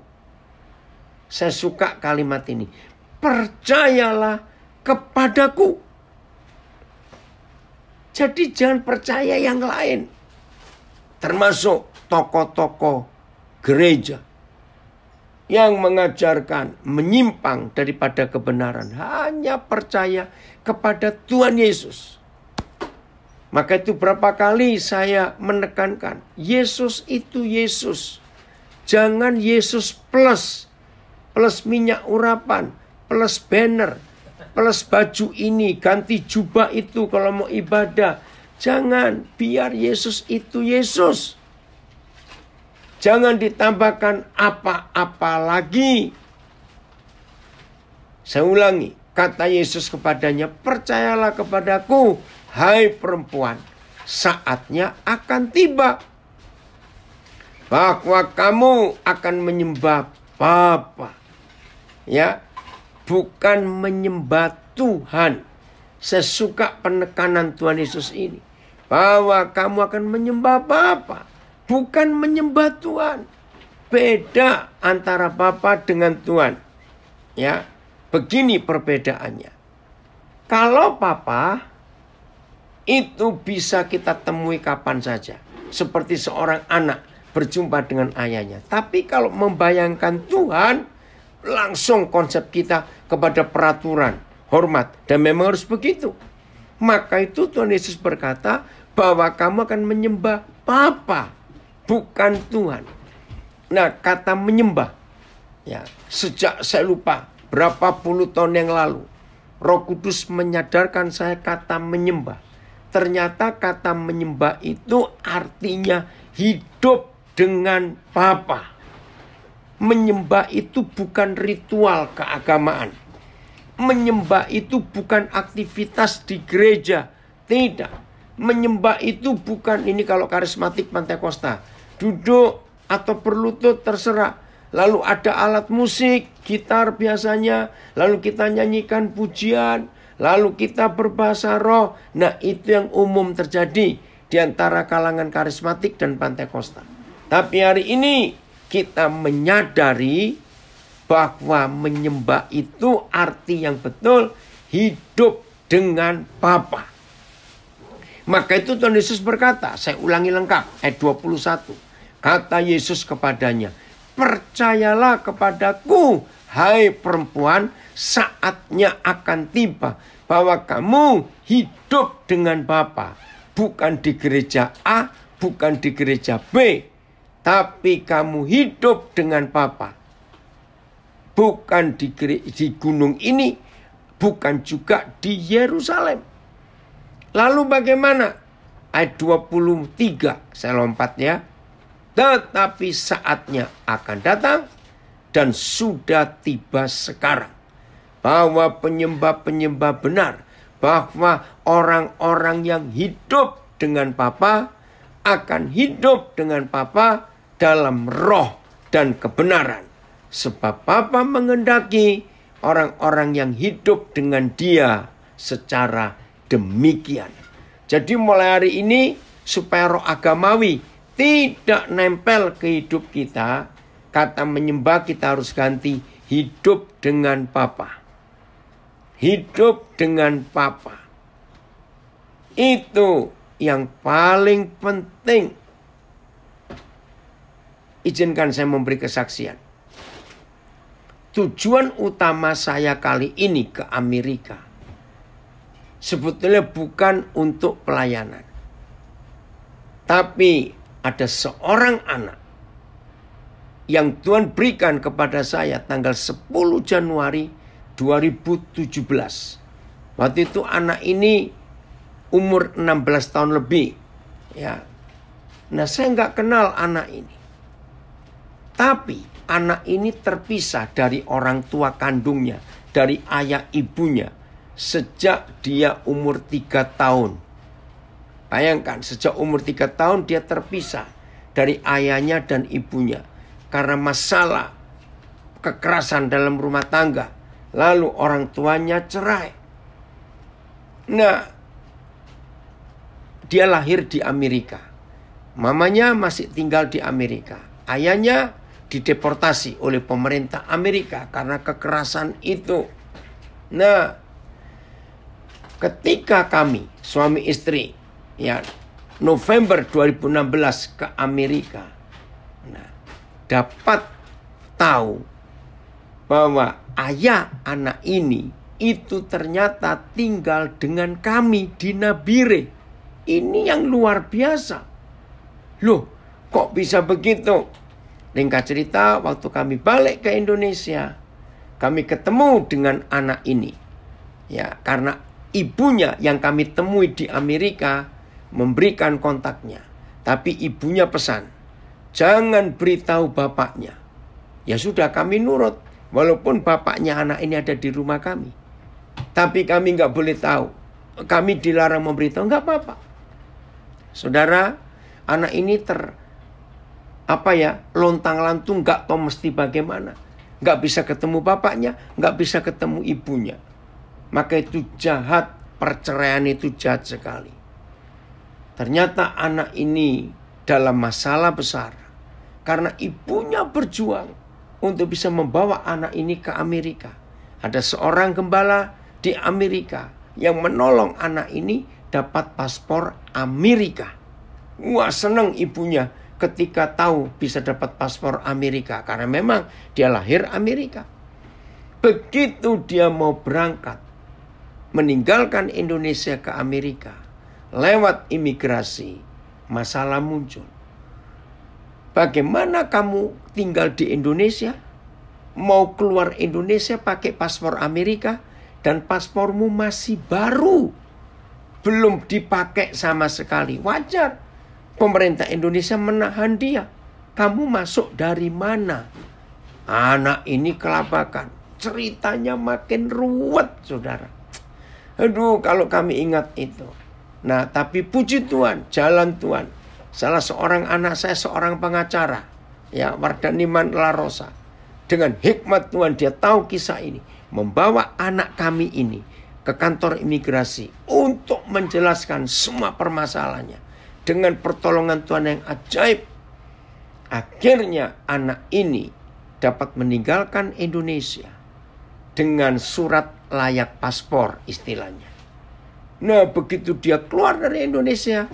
Saya suka kalimat ini. Percayalah kepadaku. Jadi jangan percaya yang lain. Termasuk tokoh-tokoh gereja yang mengajarkan menyimpang daripada kebenaran. Hanya percaya kepada Tuhan Yesus. Maka itu berapa kali saya menekankan. Yesus itu Yesus. Jangan Yesus plus. Plus minyak urapan. Plus banner. Plus baju ini. Ganti jubah itu kalau mau ibadah. Jangan. Biar Yesus itu Yesus. Jangan ditambahkan apa-apa lagi. Saya ulangi. Kata Yesus kepadanya, percayalah kepadaku, hai perempuan, saatnya akan tiba bahwa kamu akan menyembah Bapa. Ya, bukan menyembah Tuhan. Saya suka penekanan Tuhan Yesus ini. Bahwa kamu akan menyembah Bapa, bukan menyembah Tuhan. Beda antara Bapa dengan Tuhan. Ya, begini perbedaannya. Kalau Bapa itu bisa kita temui kapan saja. Seperti seorang anak berjumpa dengan ayahnya. Tapi kalau membayangkan Tuhan, langsung konsep kita kepada peraturan, hormat. Dan memang harus begitu. Maka itu Tuhan Yesus berkata bahwa kamu akan menyembah Bapa, bukan Tuhan. Nah, kata menyembah, ya, sejak saya lupa berapa puluh tahun yang lalu, Roh Kudus menyadarkan saya kata menyembah. Ternyata kata menyembah itu artinya hidup dengan Bapa. Menyembah itu bukan ritual keagamaan. Menyembah itu bukan aktivitas di gereja. Tidak. Menyembah itu bukan, ini kalau karismatik Pantekosta, duduk atau berlutut terserah. Lalu ada alat musik, gitar biasanya. Lalu kita nyanyikan pujian. Lalu kita berbahasa roh. Nah, itu yang umum terjadi di antara kalangan karismatik dan Pantekosta. Tapi hari ini kita menyadari bahwa menyembah itu arti yang betul hidup dengan Bapa. Maka itu Tuhan Yesus berkata, saya ulangi lengkap, ayat 21. Kata Yesus kepadanya, percayalah kepadaku, hai perempuan, saatnya akan tiba bahwa kamu hidup dengan Bapa. Bukan di gereja A, bukan di gereja B, tapi kamu hidup dengan Bapa. Bukan di gunung ini, bukan juga di Yerusalem. Lalu bagaimana? Ayat 23, saya lompat ya. Tetapi saatnya akan datang dan sudah tiba sekarang, bahwa penyembah-penyembah benar, bahwa orang-orang yang hidup dengan Bapa akan hidup dengan Bapa dalam roh dan kebenaran. Sebab Bapa mengendaki orang-orang yang hidup dengan Dia secara demikian. Jadi mulai hari ini supaya roh agamawi tidak nempel ke hidup kita, kata menyembah kita harus ganti hidup dengan Bapa. Hidup dengan Bapa. Itu yang paling penting. Izinkan saya memberi kesaksian. Tujuan utama saya kali ini ke Amerika sebetulnya bukan untuk pelayanan. Tapi ada seorang anak yang Tuhan berikan kepada saya tanggal 10 Januari 2017. Waktu itu anak ini umur 16 tahun lebih. Ya. Nah, saya nggak kenal anak ini. Tapi anak ini terpisah dari orang tua kandungnya, dari ayah ibunya, sejak dia umur 3 tahun. Bayangkan, sejak umur 3 tahun dia terpisah dari ayahnya dan ibunya. Karena masalah kekerasan dalam rumah tangga. Lalu orang tuanya cerai. Nah, dia lahir di Amerika. Mamanya masih tinggal di Amerika. Ayahnya dideportasi oleh pemerintah Amerika karena kekerasan itu. Nah, ketika kami suami istri ya November 2016 ke Amerika, nah, dapat tahu bahwa ayah anak ini itu ternyata tinggal dengan kami di Nabire. Ini yang luar biasa. Loh, kok bisa begitu? Ringkas cerita, waktu kami balik ke Indonesia, kami ketemu dengan anak ini. Ya, karena ibunya yang kami temui di Amerika memberikan kontaknya. Tapi ibunya pesan, jangan beritahu bapaknya. Ya sudah, kami nurut. Walaupun bapaknya anak ini ada di rumah kami. Tapi kami nggak boleh tahu. Kami dilarang memberitahu, nggak apa-apa. Saudara, anak ini lontang-lantung, nggak tahu mesti bagaimana. Nggak bisa ketemu bapaknya, nggak bisa ketemu ibunya. Maka itu jahat, perceraian itu jahat sekali. Ternyata anak ini dalam masalah besar. Karena ibunya berjuang untuk bisa membawa anak ini ke Amerika. Ada seorang gembala di Amerika yang menolong anak ini dapat paspor Amerika. Wah, senang ibunya ketika tahu bisa dapat paspor Amerika. Karena memang dia lahir Amerika. Begitu dia mau berangkat, meninggalkan Indonesia ke Amerika, lewat imigrasi, masalah muncul. Bagaimana kamu tinggal di Indonesia, mau keluar Indonesia pakai paspor Amerika, dan paspormu masih baru, belum dipakai sama sekali. Wajar pemerintah Indonesia menahan dia. Kamu masuk dari mana? Anak ini kelabakan. Ceritanya makin ruwet, saudara. Aduh, kalau kami ingat itu. Nah, tapi puji Tuhan, jalan Tuhan. Salah seorang anak saya, seorang pengacara, ya, Wardaniman Larosa. Dengan hikmat Tuhan, dia tahu kisah ini. Membawa anak kami ini ke kantor imigrasi untuk menjelaskan semua permasalahannya. Dengan pertolongan Tuhan yang ajaib, akhirnya anak ini dapat meninggalkan Indonesia dengan surat layak paspor istilahnya. Nah, begitu dia keluar dari Indonesia,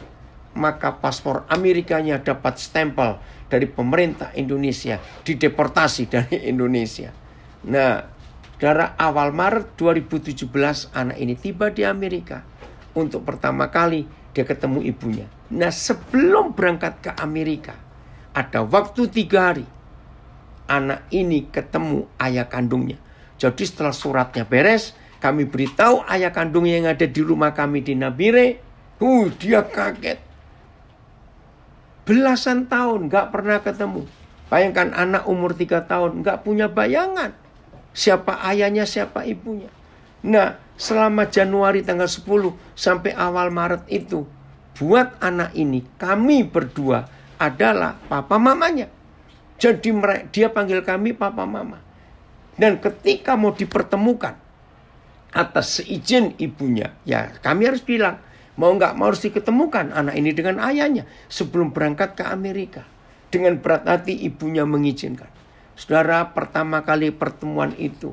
maka paspor Amerikanya dapat stempel dari pemerintah Indonesia, dideportasi dari Indonesia. Nah, dari awal Maret 2017 anak ini tiba di Amerika. Untuk pertama kali dia ketemu ibunya. Nah, sebelum berangkat ke Amerika, ada waktu 3 hari. Anak ini ketemu ayah kandungnya. Jadi setelah suratnya beres, kami beritahu ayah kandungnya yang ada di rumah kami di Nabire. Dia kaget. Belasan tahun gak pernah ketemu. Bayangkan anak umur 3 tahun gak punya bayangan. Siapa ayahnya, siapa ibunya. Nah, selama Januari tanggal 10 sampai awal Maret itu, buat anak ini, kami berdua adalah papa mamanya. Jadi dia panggil kami papa mama. Dan ketika mau dipertemukan atas seizin ibunya, ya kami harus bilang, mau nggak mau harus diketemukan anak ini dengan ayahnya sebelum berangkat ke Amerika. Dengan berat hati ibunya mengizinkan. Saudara, pertama kali pertemuan itu,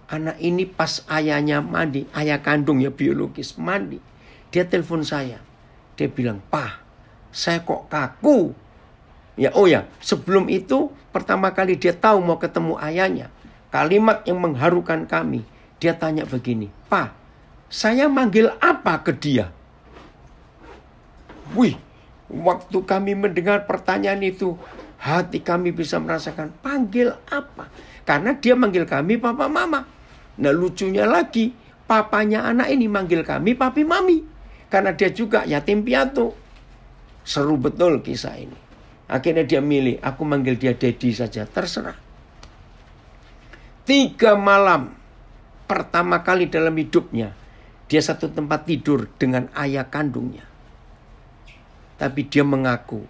anak ini pas ayahnya mandi, ayah kandung ya biologis mandi, dia telepon saya. Dia bilang, "Pak, saya kok kaku." Ya, sebelum itu pertama kali dia tahu mau ketemu ayahnya. Kalimat yang mengharukan kami. Dia tanya begini, "Pak, saya manggil apa ke dia?" Wih, waktu kami mendengar pertanyaan itu, hati kami bisa merasakan panggil apa? Karena dia manggil kami papa mama. Nah, lucunya lagi, papanya anak ini manggil kami papi mami. Karena dia juga yatim piatu. Seru betul kisah ini. Akhirnya dia milih, aku manggil dia daddy saja, terserah. 3 malam pertama kali dalam hidupnya, dia satu tempat tidur dengan ayah kandungnya. Tapi dia mengaku,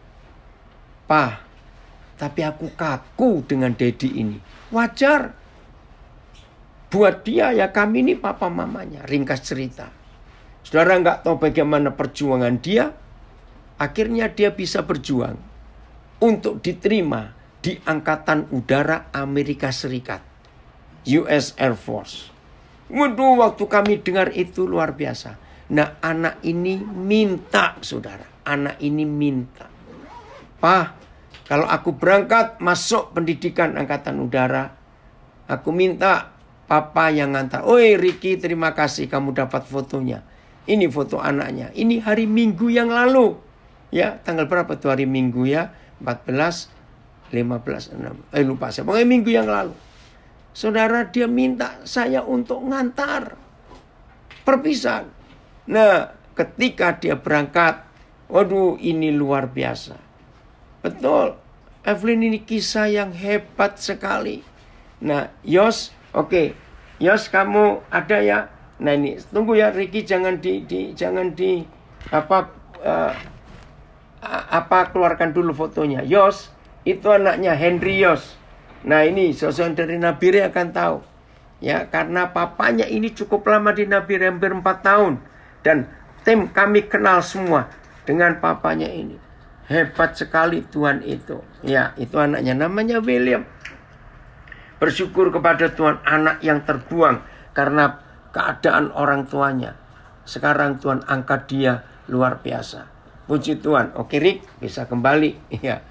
"Pak, tapi aku kaku dengan daddy ini." Wajar. Buat dia ya kami ini papa mamanya. Ringkas cerita. Saudara nggak tahu bagaimana perjuangan dia. Akhirnya dia bisa berjuang. untuk diterima di Angkatan Udara Amerika Serikat, US Air Force. Waduh, waktu kami dengar itu luar biasa. Nah, anak ini minta, saudara. Anak ini minta. Pak, kalau aku berangkat masuk pendidikan Angkatan Udara, aku minta papa yang ngantar. Oi Ricky, terima kasih kamu dapat fotonya. Ini foto anaknya. Ini hari Minggu yang lalu. Ya, tanggal berapa tuh hari Minggu ya? 14, 15, 6. Lupa saya. Pokoknya minggu yang lalu. Saudara, dia minta saya untuk ngantar perpisahan. Nah, ketika dia berangkat, waduh, ini luar biasa. Betul, Evelyn ini kisah yang hebat sekali. Nah, Yos, oke. Yos, kamu ada ya? Nah, ini tunggu ya, Ricky, jangan keluarkan dulu fotonya. Yos, itu anaknya Henry Yos. Nah, ini sosok dari Nabire akan tahu. Ya, karena papanya ini cukup lama di Nabire, hampir 4 tahun. Dan tim kami kenal semua dengan papanya ini. Hebat sekali Tuhan itu. Ya, itu anaknya namanya William. Bersyukur kepada Tuhan, anak yang terbuang karena keadaan orang tuanya. Sekarang Tuhan angkat dia luar biasa. Puji Tuhan. Oke, Rick, bisa kembali. Ya.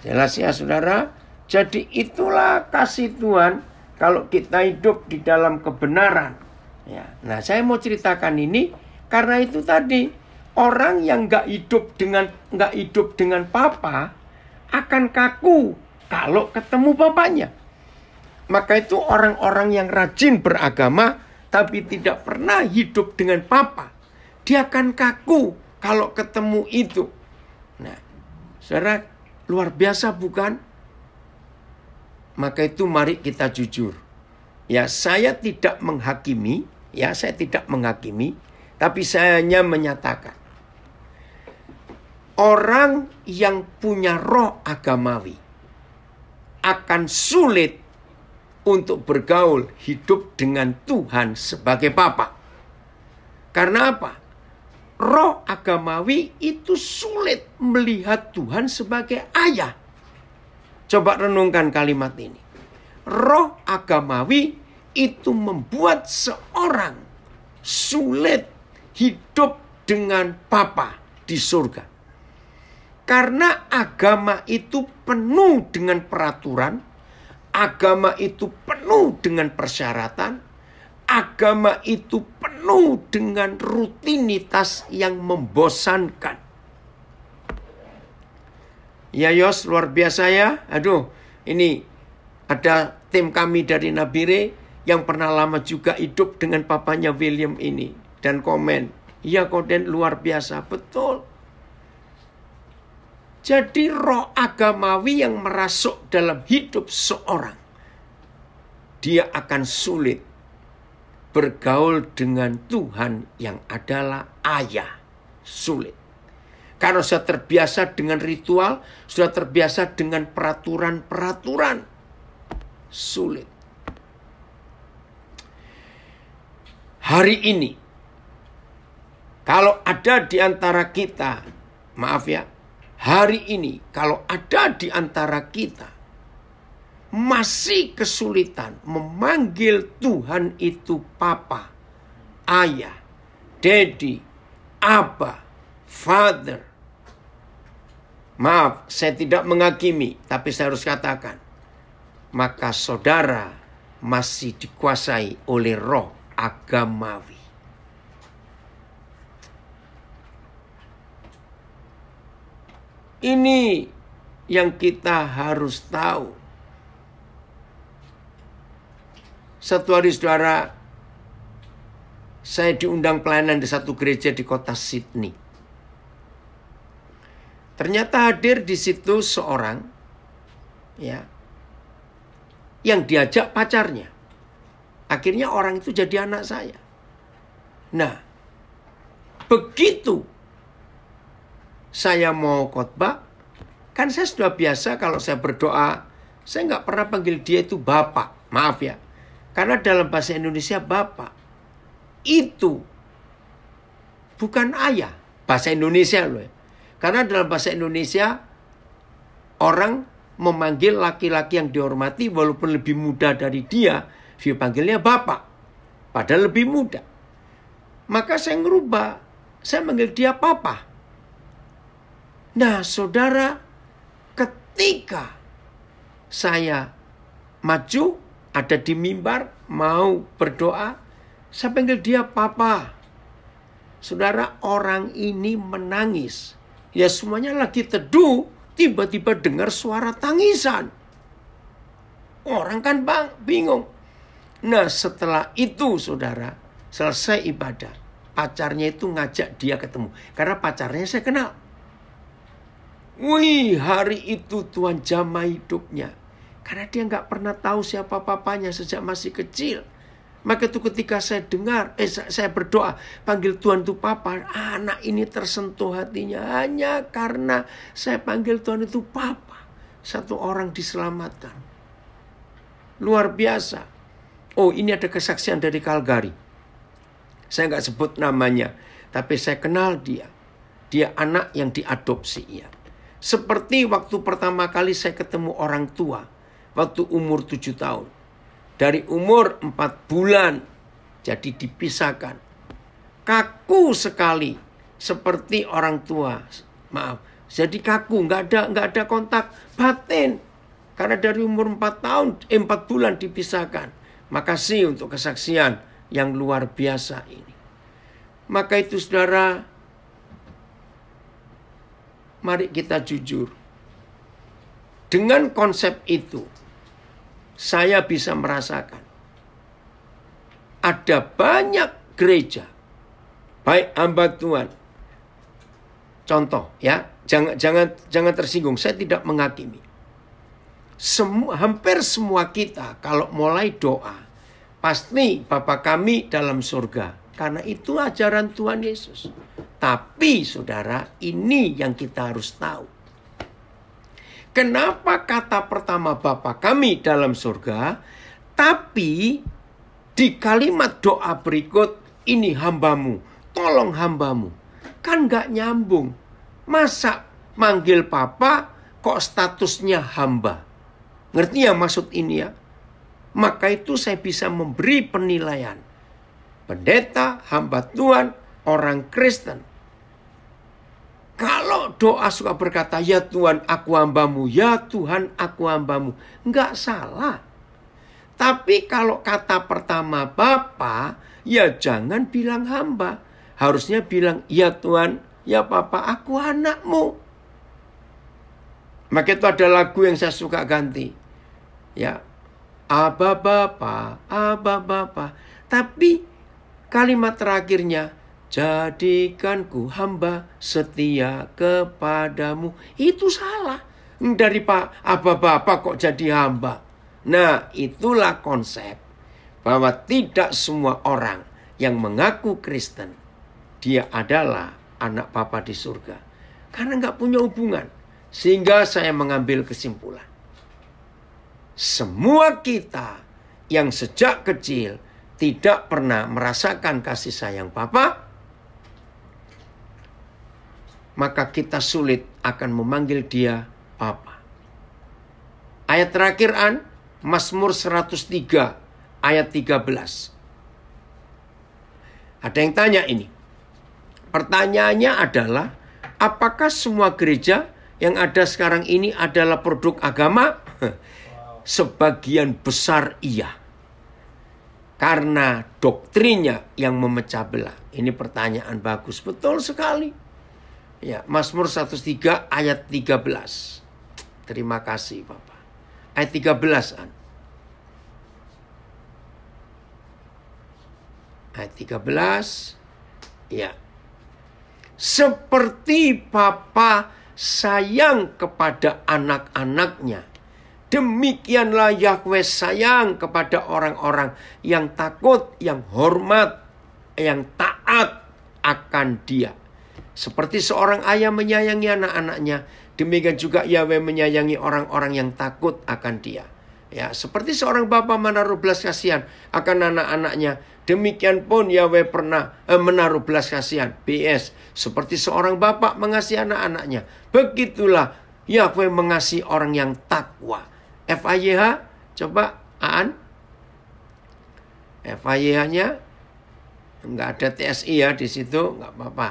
Jelas ya, saudara. Jadi itulah kasih Tuhan kalau kita hidup di dalam kebenaran. Ya. Nah, saya mau ceritakan ini karena itu tadi orang yang nggak hidup dengan papa akan kaku kalau ketemu papanya. Maka itu orang-orang yang rajin beragama tapi tidak pernah hidup dengan papa, dia akan kaku kalau ketemu itu. Nah, saudara, luar biasa bukan? Maka itu mari kita jujur. Ya, saya tidak menghakimi, tapi saya hanya menyatakan. Orang yang punya roh agamawi akan sulit untuk bergaul hidup dengan Tuhan sebagai Bapa. Karena apa? Roh agamawi itu sulit melihat Tuhan sebagai ayah. Coba renungkan kalimat ini. Roh agamawi itu membuat seorang sulit hidup dengan Bapa di surga. Karena agama itu penuh dengan peraturan, agama itu penuh dengan persyaratan, agama itu penuh dengan rutinitas yang membosankan. Ya Yos, luar biasa ya. Aduh, ini ada tim kami dari Nabire yang pernah lama juga hidup dengan papanya William ini. Dan komen, ya Koden luar biasa, betul. Jadi roh agamawi yang merasuk dalam hidup seorang, dia akan sulit bergaul dengan Tuhan yang adalah ayah. Sulit. Karena sudah terbiasa dengan ritual, sudah terbiasa dengan peraturan-peraturan. Sulit. Hari ini, kalau ada di antara kita, maaf ya, hari ini kalau ada di antara kita masih kesulitan memanggil Tuhan itu Papa, Ayah, Daddy, Abba, Father. Maaf, saya tidak menghakimi, tapi saya harus katakan, maka saudara masih dikuasai oleh roh agamawi. Ini yang kita harus tahu. Satu hari, saudara, saya diundang pelayanan di satu gereja di kota Sydney. Ternyata hadir di situ seorang ya yang diajak pacarnya. Akhirnya orang itu jadi anak saya. Nah, begitu saya mau khotbah, kan saya sudah biasa kalau saya berdoa, saya nggak pernah panggil dia itu Bapak. Maaf ya. Karena dalam bahasa Indonesia Bapak itu bukan ayah. Bahasa Indonesia loh ya. Karena dalam bahasa Indonesia orang memanggil laki-laki yang dihormati walaupun lebih muda dari dia panggilnya bapak, padahal lebih muda. Maka saya ngerubah, saya manggil dia papa. Nah saudara, ketika saya maju, ada di mimbar, mau berdoa, saya panggil dia papa. Saudara, orang ini menangis. Ya semuanya lagi teduh, tiba-tiba dengar suara tangisan. Orang kan bingung. Nah setelah itu saudara, selesai ibadah, pacarnya itu ngajak dia ketemu. Karena pacarnya saya kenal. Wih, hari itu Tuhan jamah hidupnya. Karena dia nggak pernah tahu siapa papanya sejak masih kecil. Maka itu ketika saya dengar, saya berdoa, panggil Tuhan itu papa. Anak ini tersentuh hatinya hanya karena saya panggil Tuhan itu papa. Satu orang diselamatkan. Luar biasa. Oh, ini ada kesaksian dari Calgary. Saya nggak sebut namanya, tapi saya kenal dia. Dia anak yang diadopsi. Ya. Seperti waktu pertama kali saya ketemu orang tua, waktu umur 7 tahun. Dari umur 4 bulan, jadi dipisahkan. Kaku sekali, seperti orang tua. Maaf, jadi kaku, nggak ada kontak batin. Karena dari umur 4 bulan dipisahkan. Makasih untuk kesaksian yang luar biasa ini. Maka itu saudara, mari kita jujur. Dengan konsep itu, saya bisa merasakan ada banyak gereja, baik hamba Tuhan. Contoh ya, jangan tersinggung, saya tidak menghakimi. Hampir semua kita kalau mulai doa, pasti Bapa kami dalam surga. Karena itu ajaran Tuhan Yesus. Tapi saudara, ini yang kita harus tahu. Kenapa kata pertama Bapa kami dalam surga, tapi di kalimat doa berikut, ini hambamu, tolong hambamu. Kan gak nyambung. Masa manggil Papa kok statusnya hamba? Ngerti ya maksud ini ya? Maka itu saya bisa memberi penilaian. Pendeta, hamba Tuhan, orang Kristen. Kalau doa suka berkata, ya Tuhan aku hambamu, ya Tuhan aku hambamu. Enggak salah. Tapi kalau kata pertama Bapa, ya jangan bilang hamba. Harusnya bilang, ya Tuhan, ya Papa aku anakmu. Maka itu ada lagu yang saya suka ganti. Ya, Aba Bapa, Aba Bapa. Tapi kalimat terakhirnya, jadikanku hamba setia kepadamu. Itu salah. Dari Pak Aba Bapa kok jadi hamba. Nah itulah konsep. Bahwa tidak semua orang yang mengaku Kristen, dia adalah anak Bapa di surga. Karena nggak punya hubungan. Sehingga saya mengambil kesimpulan. Semua kita yang sejak kecil tidak pernah merasakan kasih sayang Bapa, maka kita sulit akan memanggil dia Papa. Ayat terakhir Mazmur 103 ayat 13. Ada yang tanya ini. Pertanyaannya adalah, apakah semua gereja yang ada sekarang ini adalah produk agama? Sebagian besar iya. Karena doktrinnya yang memecah belah. Ini pertanyaan bagus. Betul sekali. Ya, Mazmur 103 ayat 13. Terima kasih Bapak. Ayat 13 Ayat 13. Ya. Seperti Bapa sayang kepada anak-anaknya, demikianlah Yahweh sayang kepada orang-orang yang takut, yang hormat, yang taat akan Dia. Seperti seorang ayah menyayangi anak-anaknya, demikian juga Yahweh menyayangi orang-orang yang takut akan Dia. Ya, seperti seorang bapa menaruh belas kasihan akan anak-anaknya, demikian pun Yahweh pernah menaruh belas kasihan. PS, seperti seorang bapak mengasihi anak-anaknya, begitulah Yahweh mengasihi orang yang takwa. FAYH, coba Aan. FAYH-nya nggak ada TSI ya di situ, nggak apa-apa.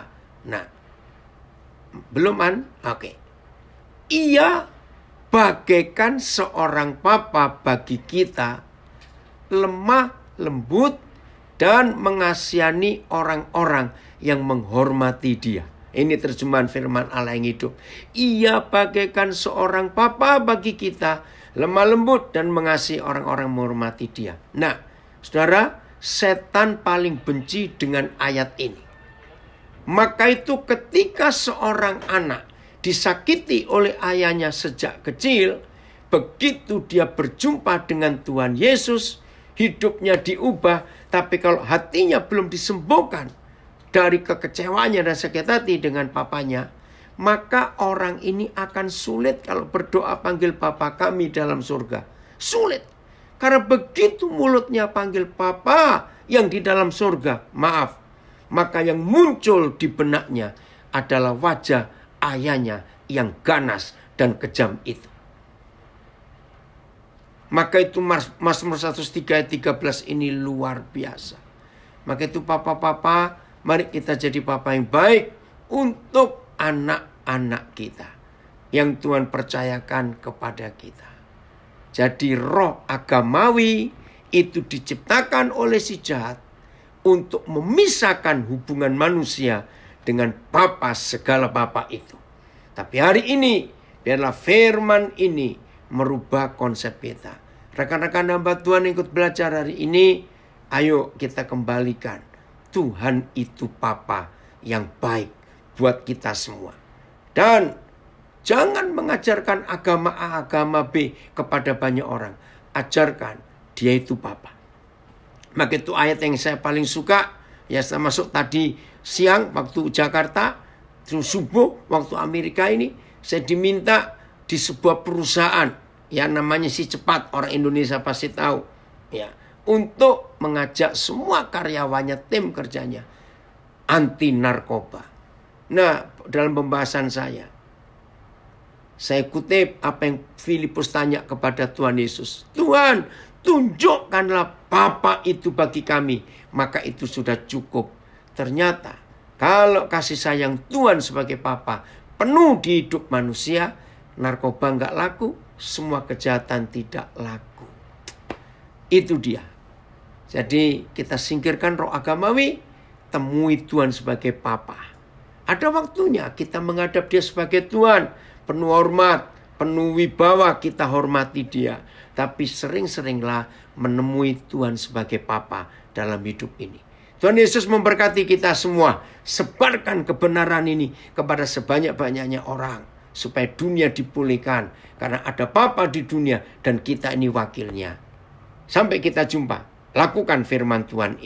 Nah, belum An? Oke. Ia bagaikan seorang papa bagi kita, lemah, lembut, dan mengasihani orang-orang yang menghormati dia. Ini terjemahan firman Allah yang hidup. Ia bagaikan seorang papa bagi kita, lemah lembut dan mengasihi orang-orang menghormati dia. Nah, saudara, setan paling benci dengan ayat ini. Maka itu ketika seorang anak disakiti oleh ayahnya sejak kecil, begitu dia berjumpa dengan Tuhan Yesus, hidupnya diubah. Tapi kalau hatinya belum disembuhkan dari kekecewaannya dan sakit hati dengan papanya, maka orang ini akan sulit kalau berdoa panggil Bapa kami dalam surga. Sulit. Karena begitu mulutnya panggil Bapa yang di dalam surga, maaf, maka yang muncul di benaknya adalah wajah ayahnya yang ganas dan kejam itu. Maka itu Mazmur 103 ayat 13 ini luar biasa. Maka itu papa-papa, mari kita jadi papa yang baik untuk anak-anak kita yang Tuhan percayakan kepada kita. Jadi roh agamawi itu diciptakan oleh si jahat untuk memisahkan hubungan manusia dengan Bapa segala Bapa itu. Tapi hari ini biarlah firman ini merubah konsep kita. Rekan-rekan hamba Tuhan yang ikut belajar hari ini, ayo kita kembalikan Tuhan itu Bapa yang baik buat kita semua. Dan jangan mengajarkan agama A, agama B kepada banyak orang. Ajarkan dia itu Bapa. Maka itu ayat yang saya paling suka. Ya, saya masuk tadi siang waktu Jakarta, terus subuh waktu Amerika ini, saya diminta di sebuah perusahaan, ya namanya Si Cepat, orang Indonesia pasti tahu, ya, untuk mengajak semua karyawannya, tim kerjanya anti narkoba. Nah, dalam pembahasan saya kutip apa yang Filipus tanya kepada Tuhan Yesus. Tuhan, tunjukkanlah Bapa itu bagi kami, maka itu sudah cukup. Ternyata kalau kasih sayang Tuhan sebagai Bapa penuh di hidup manusia, narkoba nggak laku, semua kejahatan tidak laku. Itu dia. Jadi kita singkirkan roh agamawi, temui Tuhan sebagai Bapa. Ada waktunya kita menghadap dia sebagai Tuhan, penuh hormat, penuh wibawa, kita hormati dia. Tapi sering-seringlah menemui Tuhan sebagai Bapa dalam hidup ini. Tuhan Yesus memberkati kita semua. Sebarkan kebenaran ini kepada sebanyak-banyaknya orang, supaya dunia dipulihkan. Karena ada Bapa di dunia dan kita ini wakilnya. Sampai kita jumpa. Lakukan firman Tuhan ini.